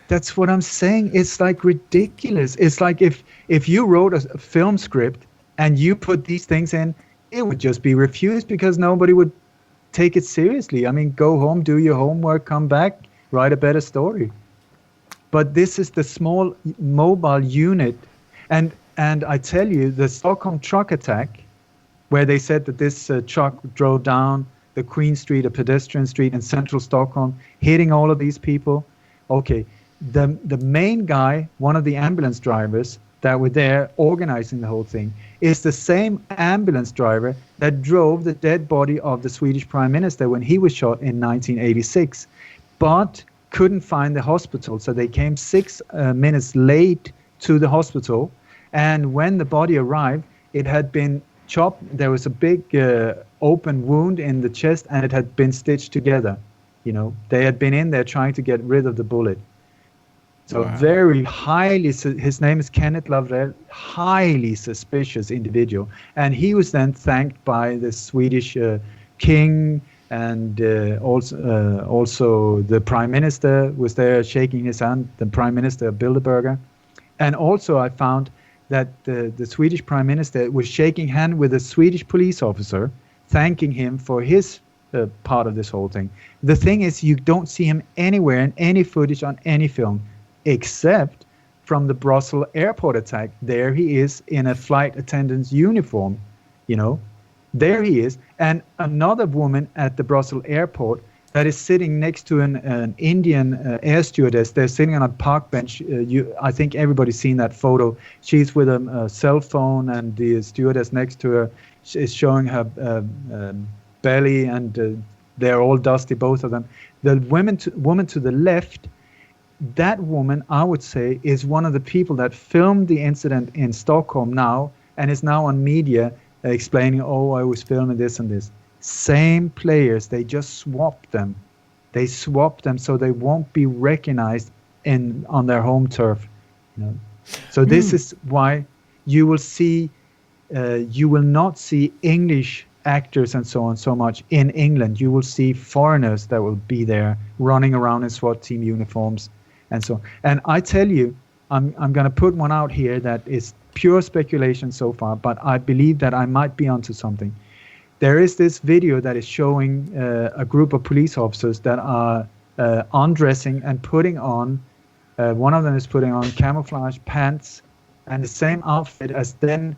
That's what I'm saying. It's like ridiculous. It's like if you wrote a film script and you put these things in, it would just be refused because nobody would take it seriously. I mean, go home, do your homework, come back, write a better story. But this is the small mobile unit. And I tell you, the Stockholm truck attack, where they said that this truck drove down the Queen Street, a pedestrian street in central Stockholm, hitting all of these people. Okay, the main guy, one of the ambulance drivers that were there organizing the whole thing is the same ambulance driver that drove the dead body of the Swedish Prime Minister when he was shot in 1986, but couldn't find the hospital. So they came 6 minutes late to the hospital. And when the body arrived, it had been chopped. There was a big open wound in the chest, and it had been stitched together. They had been in there trying to get rid of the bullet. So very highly, his name is Kenneth Lavrell, highly suspicious individual. And he was then thanked by the Swedish king, and also the prime minister was there shaking his hand, the prime minister Bilderberger. And also I found that the Swedish prime minister was shaking hand with a Swedish police officer, thanking him for his part of this whole thing. The thing is, you don't see him anywhere in any footage on any film, except from the Brussels airport attack. There he is in a flight attendant's uniform, there he is. And another woman at the Brussels airport that is sitting next to an Indian air stewardess. They're sitting on a park bench. I think everybody's seen that photo. She's with a cell phone, and the stewardess next to her is showing her belly, and they're all dusty, both of them. The woman to the left, that woman, I would say, is one of the people that filmed the incident in Stockholm now, and is now on media explaining, I was filming this and this. Same players, they just swapped them. They swapped them so they won't be recognized on their home turf. So this is why you will not see English actors and so on so much in England. You will see foreigners that will be there running around in SWAT team uniforms and so on. And I tell you, I'm going to put one out here that is pure speculation so far, but I believe that I might be onto something. There is this video that is showing a group of police officers that are undressing and putting on, one of them is putting on camouflage pants and the same outfit as then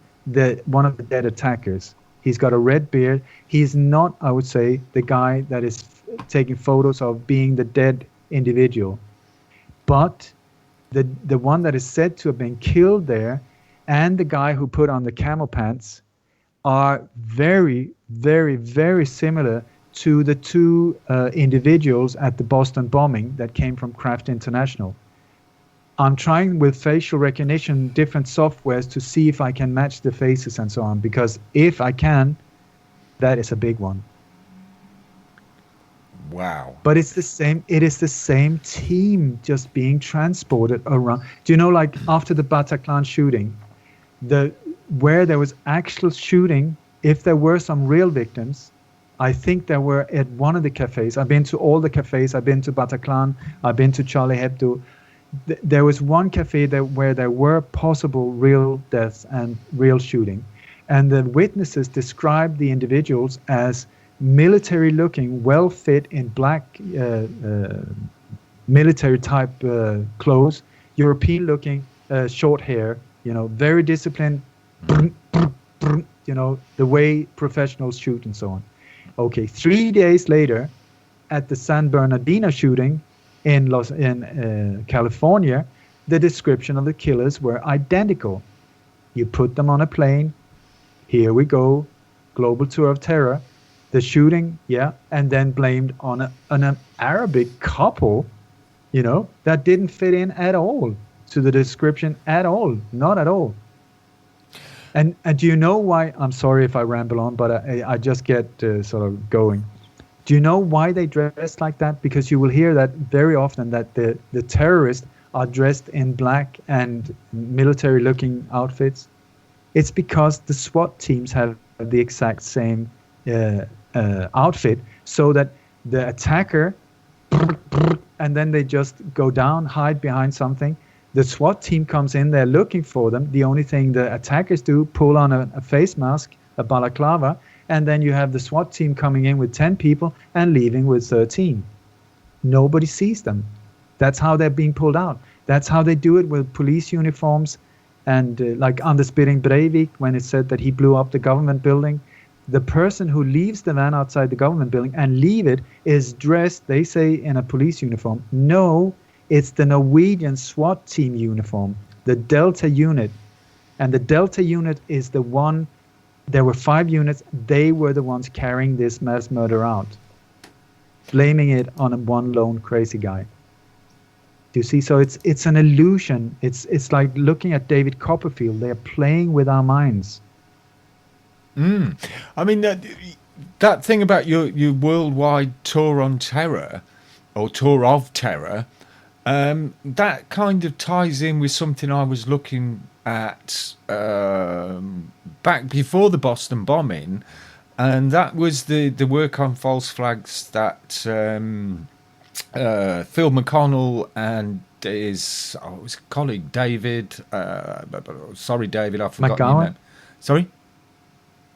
one of the dead attackers. He's got a red beard. He's not, I would say, the guy that is taking photos of being the dead individual. But the one that is said to have been killed there, and the guy who put on the camel pants, are very, very, very similar to the 2 individuals at the Boston bombing that came from Kraft International. I'm trying with facial recognition, different softwares, to see if I can match the faces and so on, because if I can, that is a big one. Wow. But it is the same team just being transported around. Do you know, like after the Bataclan shooting, where there was actual shooting, if there were some real victims, I think there were at one of the cafes. I've been to all the cafes. I've been to Bataclan. I've been to Charlie Hebdo. There was one cafe where there were possible real deaths and real shooting. And the witnesses described the individuals as military looking, well fit in black military type clothes, European looking, short hair, very disciplined, the way professionals shoot and so on. Okay, 3 days later, at the San Bernardino shooting in California, the description of the killers were identical. You put them on a plane, here we go, global tour of terror, the shooting, and then blamed on an Arabic couple, that didn't fit in at all to the description at all, not at all. And do you know why? I'm sorry if I ramble on, but I just get sort of going. Do you know why they dress like that? Because you will hear that very often, that the terrorists are dressed in black and military-looking outfits. It's because the SWAT teams have the exact same outfit, so that the attacker, and then they just go down, hide behind something. The SWAT team comes in, they're looking for them. The only thing the attackers do, pull on a face mask, a balaclava, and then you have the SWAT team coming in with 10 people and leaving with 13. Nobody sees them. That's how they're being pulled out. That's how they do it with police uniforms. And like Anders Behring Breivik, when it said that he blew up the government building, the person who leaves the van outside the government building and leave it is dressed, they say, in a police uniform. No, it's the Norwegian SWAT team uniform, the Delta unit. And the Delta unit is the one. There were 5 units. They were the ones carrying this mass murder out, blaming it on one lone crazy guy. Do you see? So it's an illusion. It's like looking at David Copperfield. They are playing with our minds. I mean, that thing about your worldwide tour on terror, or tour of terror, that kind of ties in with something I was looking at back before the Boston bombing, and that was the work on false flags that Phil McConnell and his colleague David, sorry David, I forgot your name. Sorry?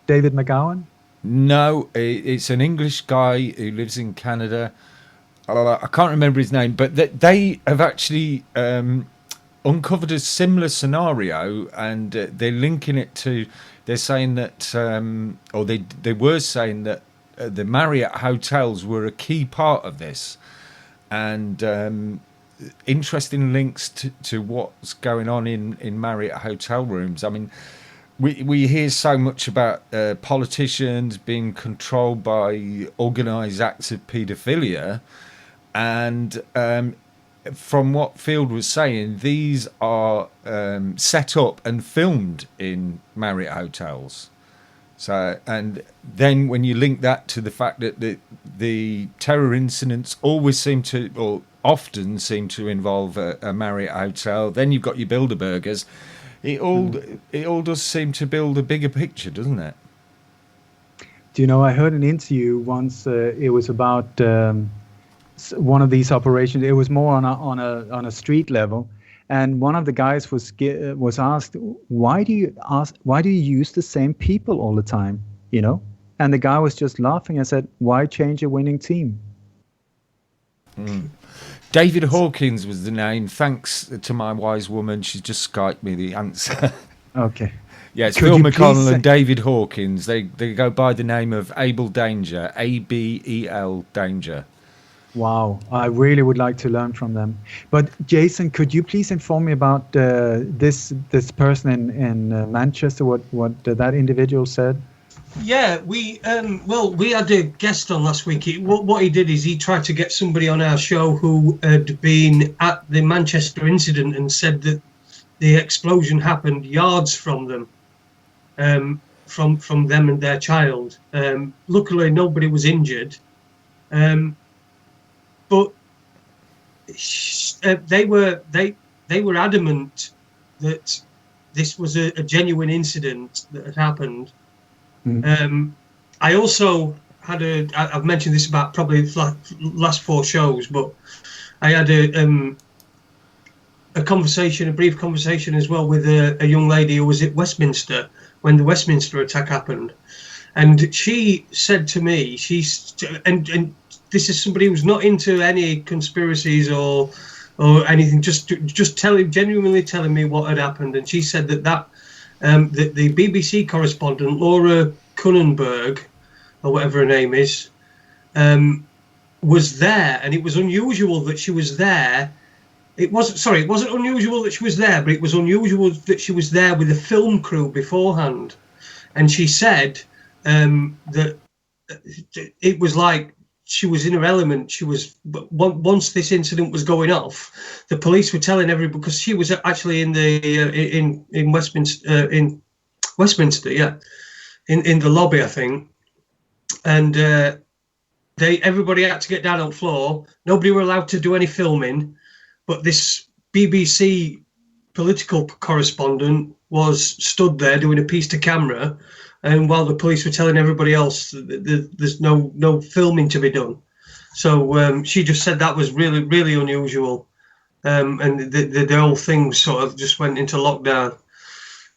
David McGowan? No, it's an English guy who lives in Canada. I can't remember his name, but they have actually uncovered a similar scenario, and they're linking it to. They're saying that, or they were saying that the Marriott hotels were a key part of this, and interesting links to what's going on in Marriott hotel rooms. I mean, we hear so much about politicians being controlled by organised acts of paedophilia, and from what Field was saying, these are set up and filmed in Marriott hotels. So, and then when you link that to the fact that the terror incidents always seem to, or often seem to involve a Marriott hotel, then you've got your Bilderbergers. It all does seem to build a bigger picture, doesn't it? Do you know, I heard an interview once. It was about one of these operations. It was more on a street level, and one of the guys was asked, why do you use the same people all the time? You know, and the guy was just laughing and said, why change a winning team? David Hawkins was the name. Thanks to my wise woman, she just Skyped me the answer. Okay. Yeah, it's Phil McConnell and David Hawkins. They go by the name of Abel Danger, Abel Danger. Wow, I really would like to learn from them. But Jason, could you please inform me about this person in Manchester? What that individual said? Yeah, we had a guest on last week. What he did is he tried to get somebody on our show who had been at the Manchester incident and said that the explosion happened yards from them, from them and their child. Luckily, nobody was injured, but they were adamant that this was a genuine incident that had happened. I also had I've mentioned this about probably the last 4 shows, but I had a brief conversation as well with a young lady who was at Westminster when the Westminster attack happened, and she said to me, and this is somebody who's not into any conspiracies or anything, just genuinely telling me what had happened, and she said that the BBC correspondent Laura Kunnenberg, or whatever her name is, was there, and it was unusual that she was there. It wasn't unusual that she was there, but it was unusual that she was there with a film crew beforehand. And she said that it was like she was in her element. She was, once this incident was going off, the police were telling everybody, because she was actually in the in Westminster, yeah, in the lobby, I think, and everybody had to get down on the floor. Nobody were allowed to do any filming, but this BBC political correspondent was stood there doing a piece to camera, and while the police were telling everybody else there's no filming to be done. So she just said that was really, really unusual, and the whole thing sort of just went into lockdown.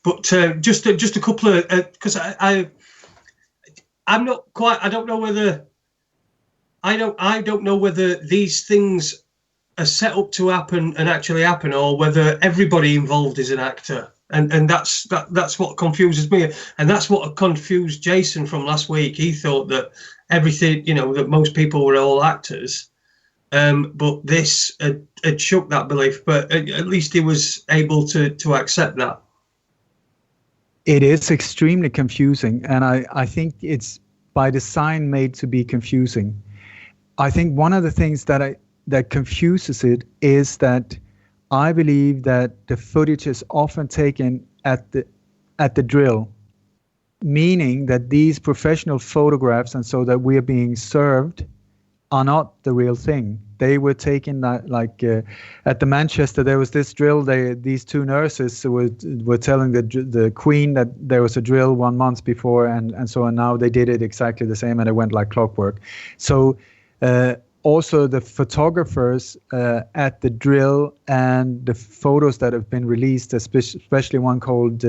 But just a couple of, because I'm not quite, I don't know whether these things are set up to happen and actually happen, or whether everybody involved is an actor. And that's what confuses me, and that's what confused Jason from last week. He thought that everything, that most people were all actors, but this had shook that belief. But at least he was able to accept that. It is extremely confusing, and I think it's by design made to be confusing. I think one of the things that confuses it is that I believe that the footage is often taken at the drill, meaning that these professional photographs and so that we are being served are not the real thing. They were taken like at the Manchester. There was this drill. These two nurses were telling the Queen that there was a drill 1 month before, and so on. Now they did it exactly the same, and it went like clockwork. So also the photographers at the drill and the photos that have been released, especially one called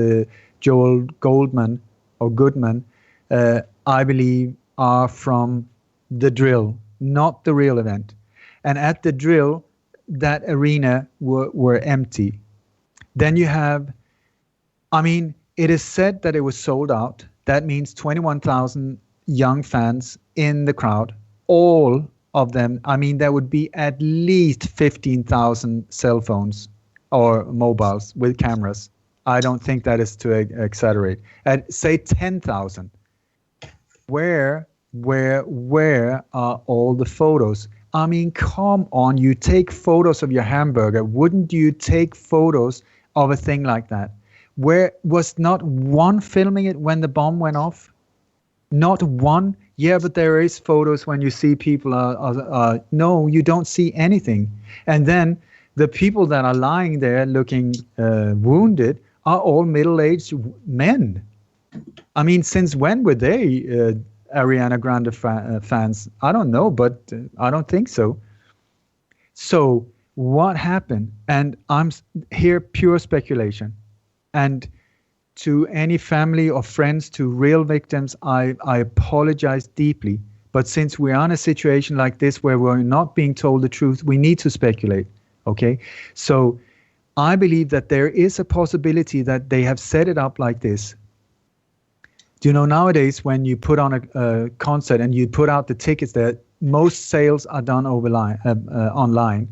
Joel Goldman or Goodman, I believe are from the drill, not the real event. And at the drill, that arena were empty. Then you have, I mean, it is said that it was sold out. That means 21,000 young fans in the crowd, all of them. I mean, there would be at least 15,000 cell phones or mobiles with cameras. I don't think that is to exaggerate. At say 10,000. Where are all the photos? I mean, come on, you take photos of your hamburger. Wouldn't you take photos of a thing like that? Where was not one filming it when the bomb went off? Not one? Yeah, but there is photos when you see people no, you don't see anything. And then the people that are lying there looking wounded are all middle-aged men. I mean, since when were they Ariana Grande fans? I don't know, but I don't think so. So what happened? And I'm here pure speculation. And to any family or friends to real victims, I apologize deeply. But since we are in a situation like this where we're not being told the truth, we need to speculate. Okay? So I believe that there is a possibility that they have set it up like this. Do you know, nowadays when you put on a concert and you put out the tickets there, most sales are done online.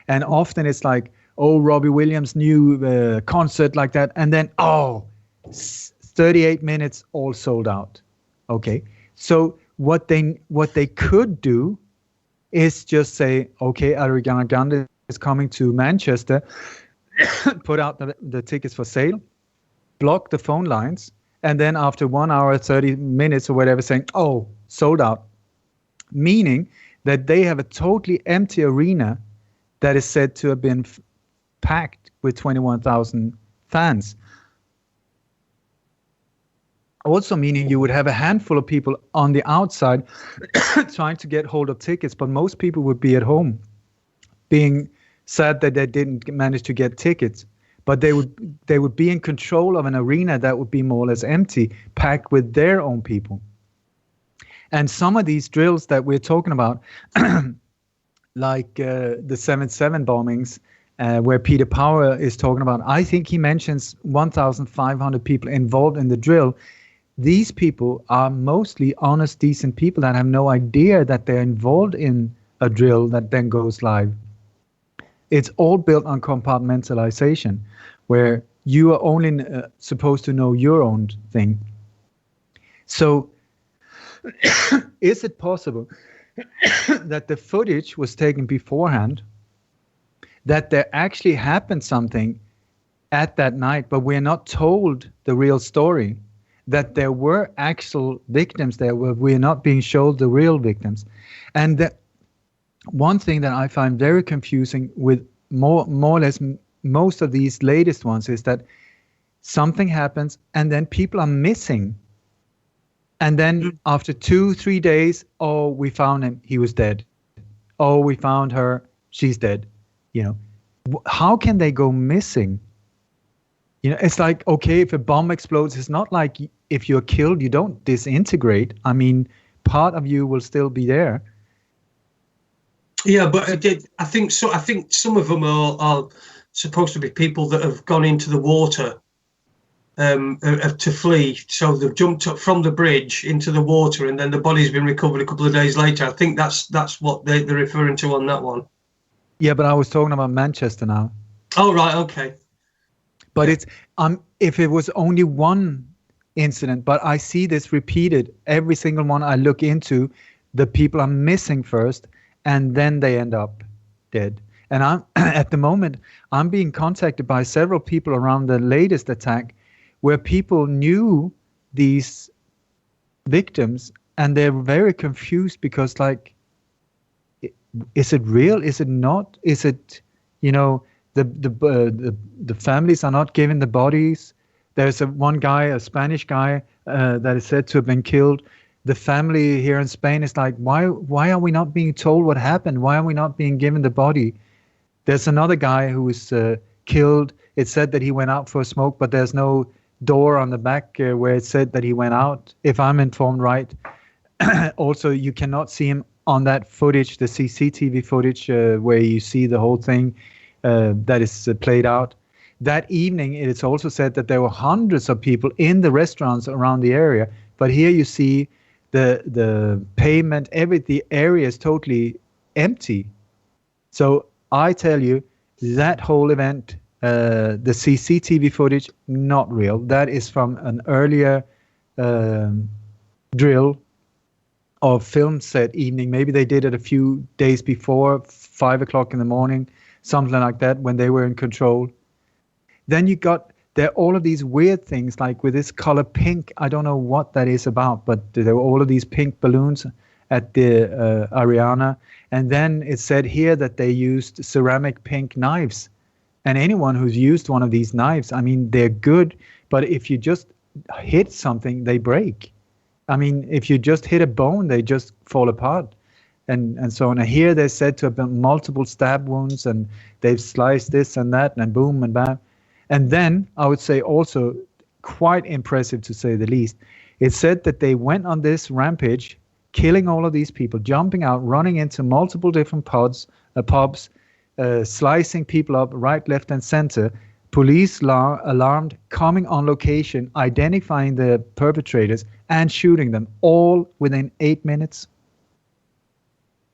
And often it's like, oh, Robbie Williams' new concert like that. And then, 38 minutes all sold out. Okay. So what they could do is just say, okay, Ariana Grande is coming to Manchester, put out the tickets for sale, block the phone lines, and then after 1 hour, 30 minutes or whatever, saying, oh, sold out. Meaning that they have a totally empty arena that is said to have been packed with 21,000 fans. Also meaning you would have a handful of people on the outside trying to get hold of tickets, but most people would be at home being sad that they didn't manage to get tickets. But they would be in control of an arena that would be more or less empty, packed with their own people. And some of these drills that we're talking about, like the 7/7 bombings, where Peter Power is talking about, I think he mentions 1,500 people involved in the drill. These people are mostly honest, decent people that have no idea that they're involved in a drill that then goes live. It's all built on compartmentalization, where you are only supposed to know your own thing. So is it possible that the footage was taken beforehand, that there actually happened something at that night, but we're not told the real story, that there were actual victims there, where we're not being shown the real victims? And that one thing that I find very confusing with more or less most of these latest ones is that something happens and then people are missing. And then after 2-3 days, oh, we found him, he was dead. Oh, we found her, she's dead. You know, how can they go missing? You know, it's like, okay, if a bomb explodes, it's not like if you're killed, you don't disintegrate. I mean, part of you will still be there. Yeah, but I think so. I think some of them are supposed to be people that have gone into the water to flee. So they've jumped up from the bridge into the water, and then the body's been recovered a couple of days later. I think that's what they're referring to on that one. Yeah, but I was talking about Manchester now. Oh, right, okay. But it's if it was only one incident, but I see this repeated every single one I look into, the people are missing first, and then they end up dead. And I'm at the moment I'm being contacted by several people around the latest attack, where people knew these victims and they're very confused because, like, is it real? Is it not? Is it, the families are not given the bodies. There's one guy, a Spanish guy, that is said to have been killed. The family here in Spain is like, why are we not being told what happened? Why are we not being given the body? There's another guy who was killed. It said that he went out for a smoke, but there's no door on the back where it said that he went out, if I'm informed right. Also, you cannot see him on that footage, the CCTV footage, where you see the whole thing that is played out. That evening, it's also said that there were hundreds of people in the restaurants around the area. But here you see the pavement, the area is totally empty. So I tell you, that whole event, the CCTV footage, not real. That is from an earlier drill or film set evening. Maybe they did it a few days before, 5 o'clock in the morning, something like that, when they were in control. Then you got there all of these weird things, like with this color pink. I don't know what that is about, but there were all of these pink balloons at the Ariana. And then it said here that they used ceramic pink knives. And anyone who's used one of these knives, I mean, they're good, but if you just hit something, they break. I mean, if you just hit a bone, they just fall apart. And so on. And here they're said to have been multiple stab wounds, and they've sliced this and that, and boom and bam. And then I would say also quite impressive, to say the least. It said that they went on this rampage, killing all of these people, jumping out, running into multiple different pubs, slicing people up right, left, and center. Police alarmed, coming on location, identifying the perpetrators, and shooting them, all within 8 minutes.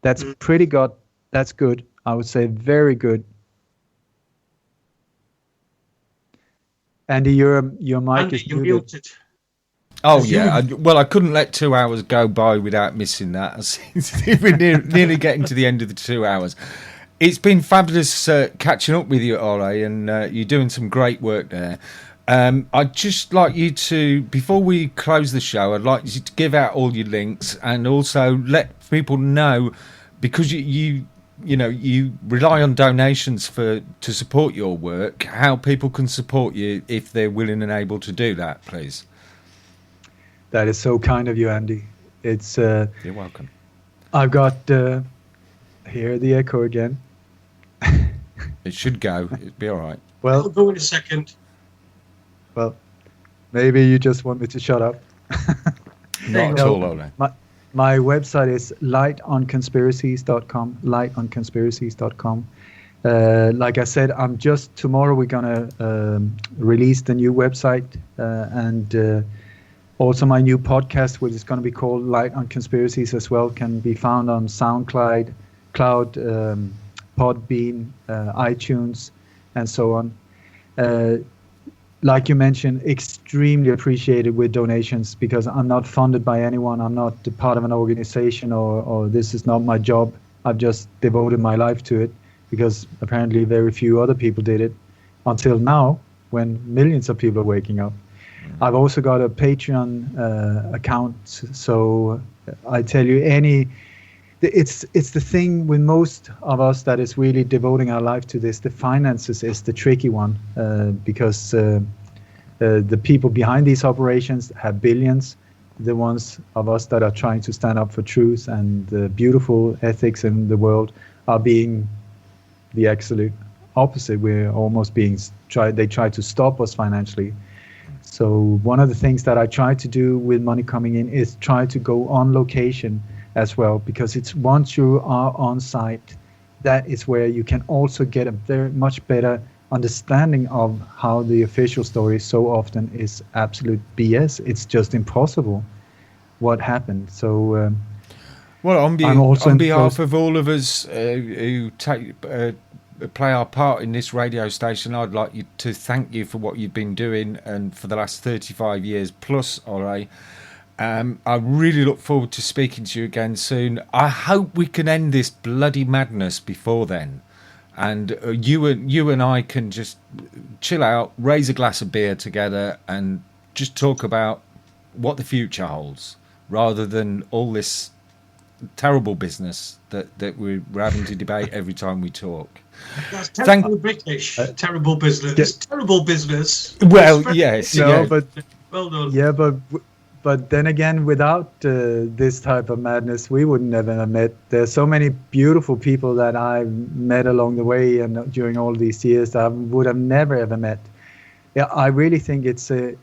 That's pretty good. That's good. I would say very good. Andy, your mic Andy, is you're muted. Oh, yeah. I couldn't let 2 hours go by without missing that. We're nearly getting to the end of the 2 hours. It's been fabulous catching up with you, Ole, and you're doing some great work there. I'd just like you to, before we close the show, I'd like you to give out all your links and also let people know, because you rely on donations to support your work, how people can support you if they're willing and able to do that, please. That is so kind of you, Andy. It's you're welcome. I've got here the echo again. It should go. It'd be all right. Well, I'll go in a second. Well, maybe you just want me to shut up. Not at all, Ole. My website is lightonconspiracies.com, lightonconspiracies.com. Like I said, tomorrow we're going to release the new website, and also my new podcast, which is going to be called Light on Conspiracies as well, can be found on SoundCloud, Podbean, iTunes, and so on. Like you mentioned, extremely appreciated with donations, because I'm not funded by anyone. I'm not part of an organization, or this is not my job. I've just devoted my life to it, because apparently very few other people did it until now, when millions of people are waking up. I've also got a Patreon account. So I tell you, it's the thing with most of us that is really devoting our life to this. The finances is the tricky one, because the people behind these operations have billions. The ones of us that are trying to stand up for truth and the beautiful ethics in the world are being the absolute opposite. We're almost being they try to stop us financially. So one of the things that I try to do with money coming in is try to go on location as well, because it's once you are on site, that is where you can also get a very much better understanding of how the official story so often is absolute BS. It's just impossible what happened. So well, on behalf of all of us who play our part in this radio station, I'd like you to thank you for what you've been doing and for the last 35 years plus, Ole. I really look forward to speaking to you again soon. I hope we can end this bloody madness before then. And you and I can just chill out, raise a glass of beer together and just talk about what the future holds, rather than all this terrible business that we're having to debate every time we talk. That's terrible British. Terrible business. Terrible business. Well, yes. No, yeah. but Well done. yeah, but then again, without this type of madness, we would never have met. There's so many beautiful people that I've met along the way and during all these years that I would have never ever met. Yeah, I really think it's a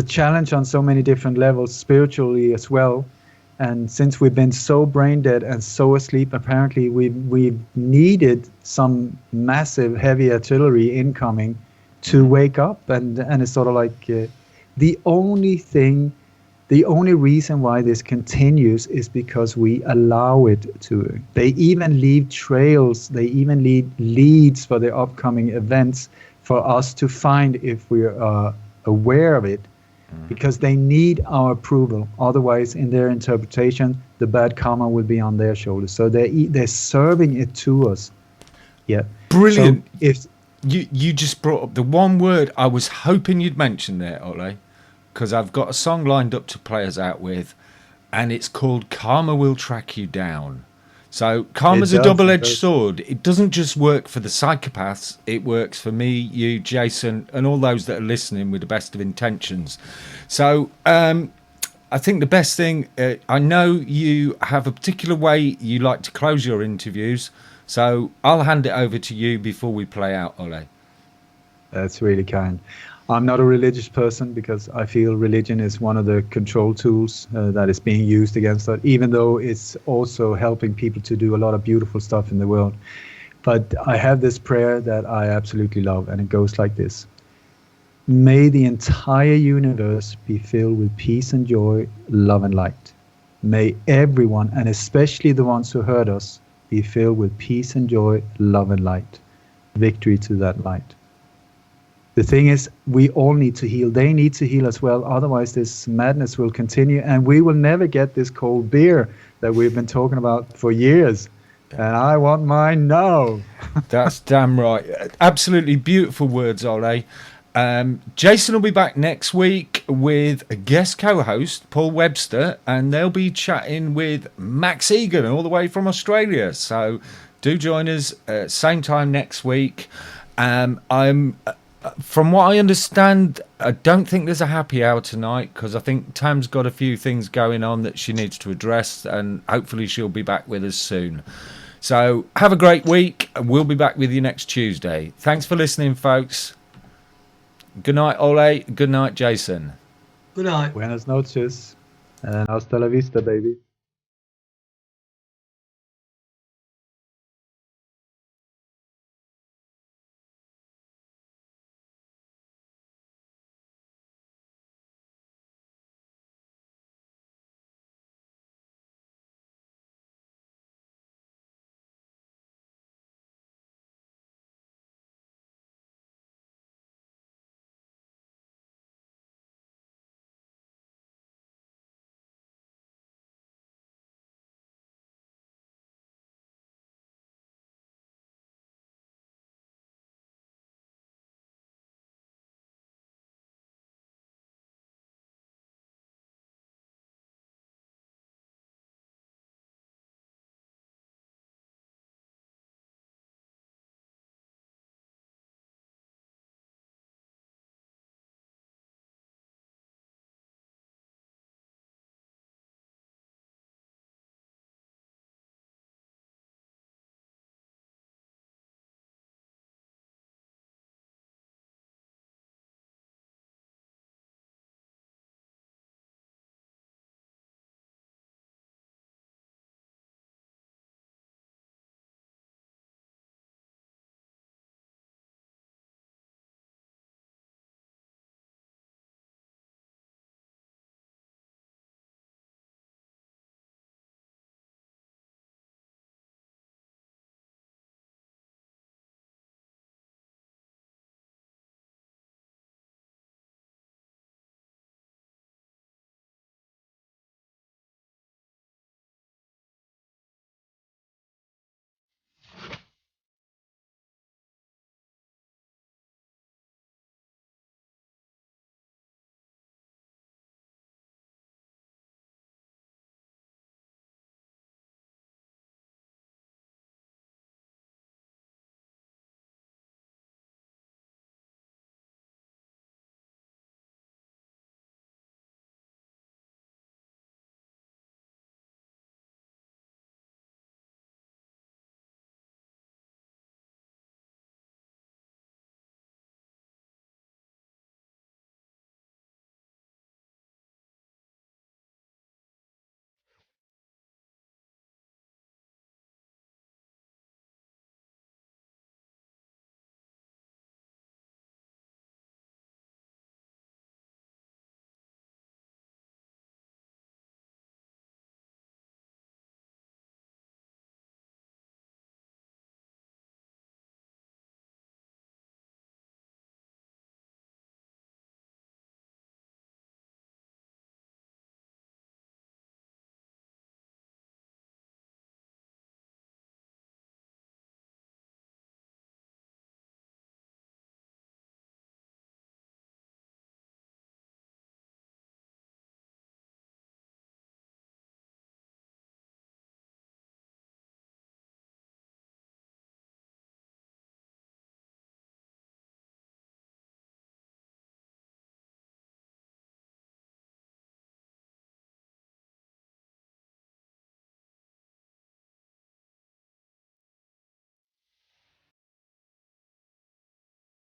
challenge on so many different levels, spiritually as well. And since we've been so brain dead and so asleep, apparently we've needed some massive heavy artillery incoming to wake up. And it's sort of like the only reason why this continues is because we allow it to. They even leave trails, they even leave leads for the upcoming events for us to find if we are aware of it. Because they need our approval. Otherwise, in their interpretation, the bad karma will be on their shoulders. So they're serving it to us. Yeah. Brilliant. So if you just brought up the one word I was hoping you'd mention there, Ole, because I've got a song lined up to play us out with, and it's called Karma Will Track You Down. So karma's a double-edged sword. It doesn't just work for the psychopaths. It works for me, you, Jason, and all those that are listening with the best of intentions. So I think the best thing, I know you have a particular way you like to close your interviews, so I'll hand it over to you before we play out, Ole. That's really kind. I'm not a religious person because I feel religion is one of the control tools that is being used against us, even though it's also helping people to do a lot of beautiful stuff in the world. But I have this prayer that I absolutely love, and it goes like this. May the entire universe be filled with peace and joy, love and light. May everyone, and especially the ones who hurt us, be filled with peace and joy, love and light. Victory to that light. The thing is, we all need to heal. They need to heal as well. Otherwise, this madness will continue, and we will never get this cold beer that we've been talking about for years. And I want mine now. That's damn right. Absolutely beautiful words, Ole. Jason will be back next week with a guest co-host, Paul Webster, and they'll be chatting with Max Egan all the way from Australia. So do join us same time next week. From what I understand, I don't think there's a happy hour tonight because I think Tam's got a few things going on that she needs to address, and hopefully she'll be back with us soon. So have a great week, and we'll be back with you next Tuesday. Thanks for listening, folks. Good night, Ole. Good night, Jason. Good night. Buenas noches. And hasta la vista, baby.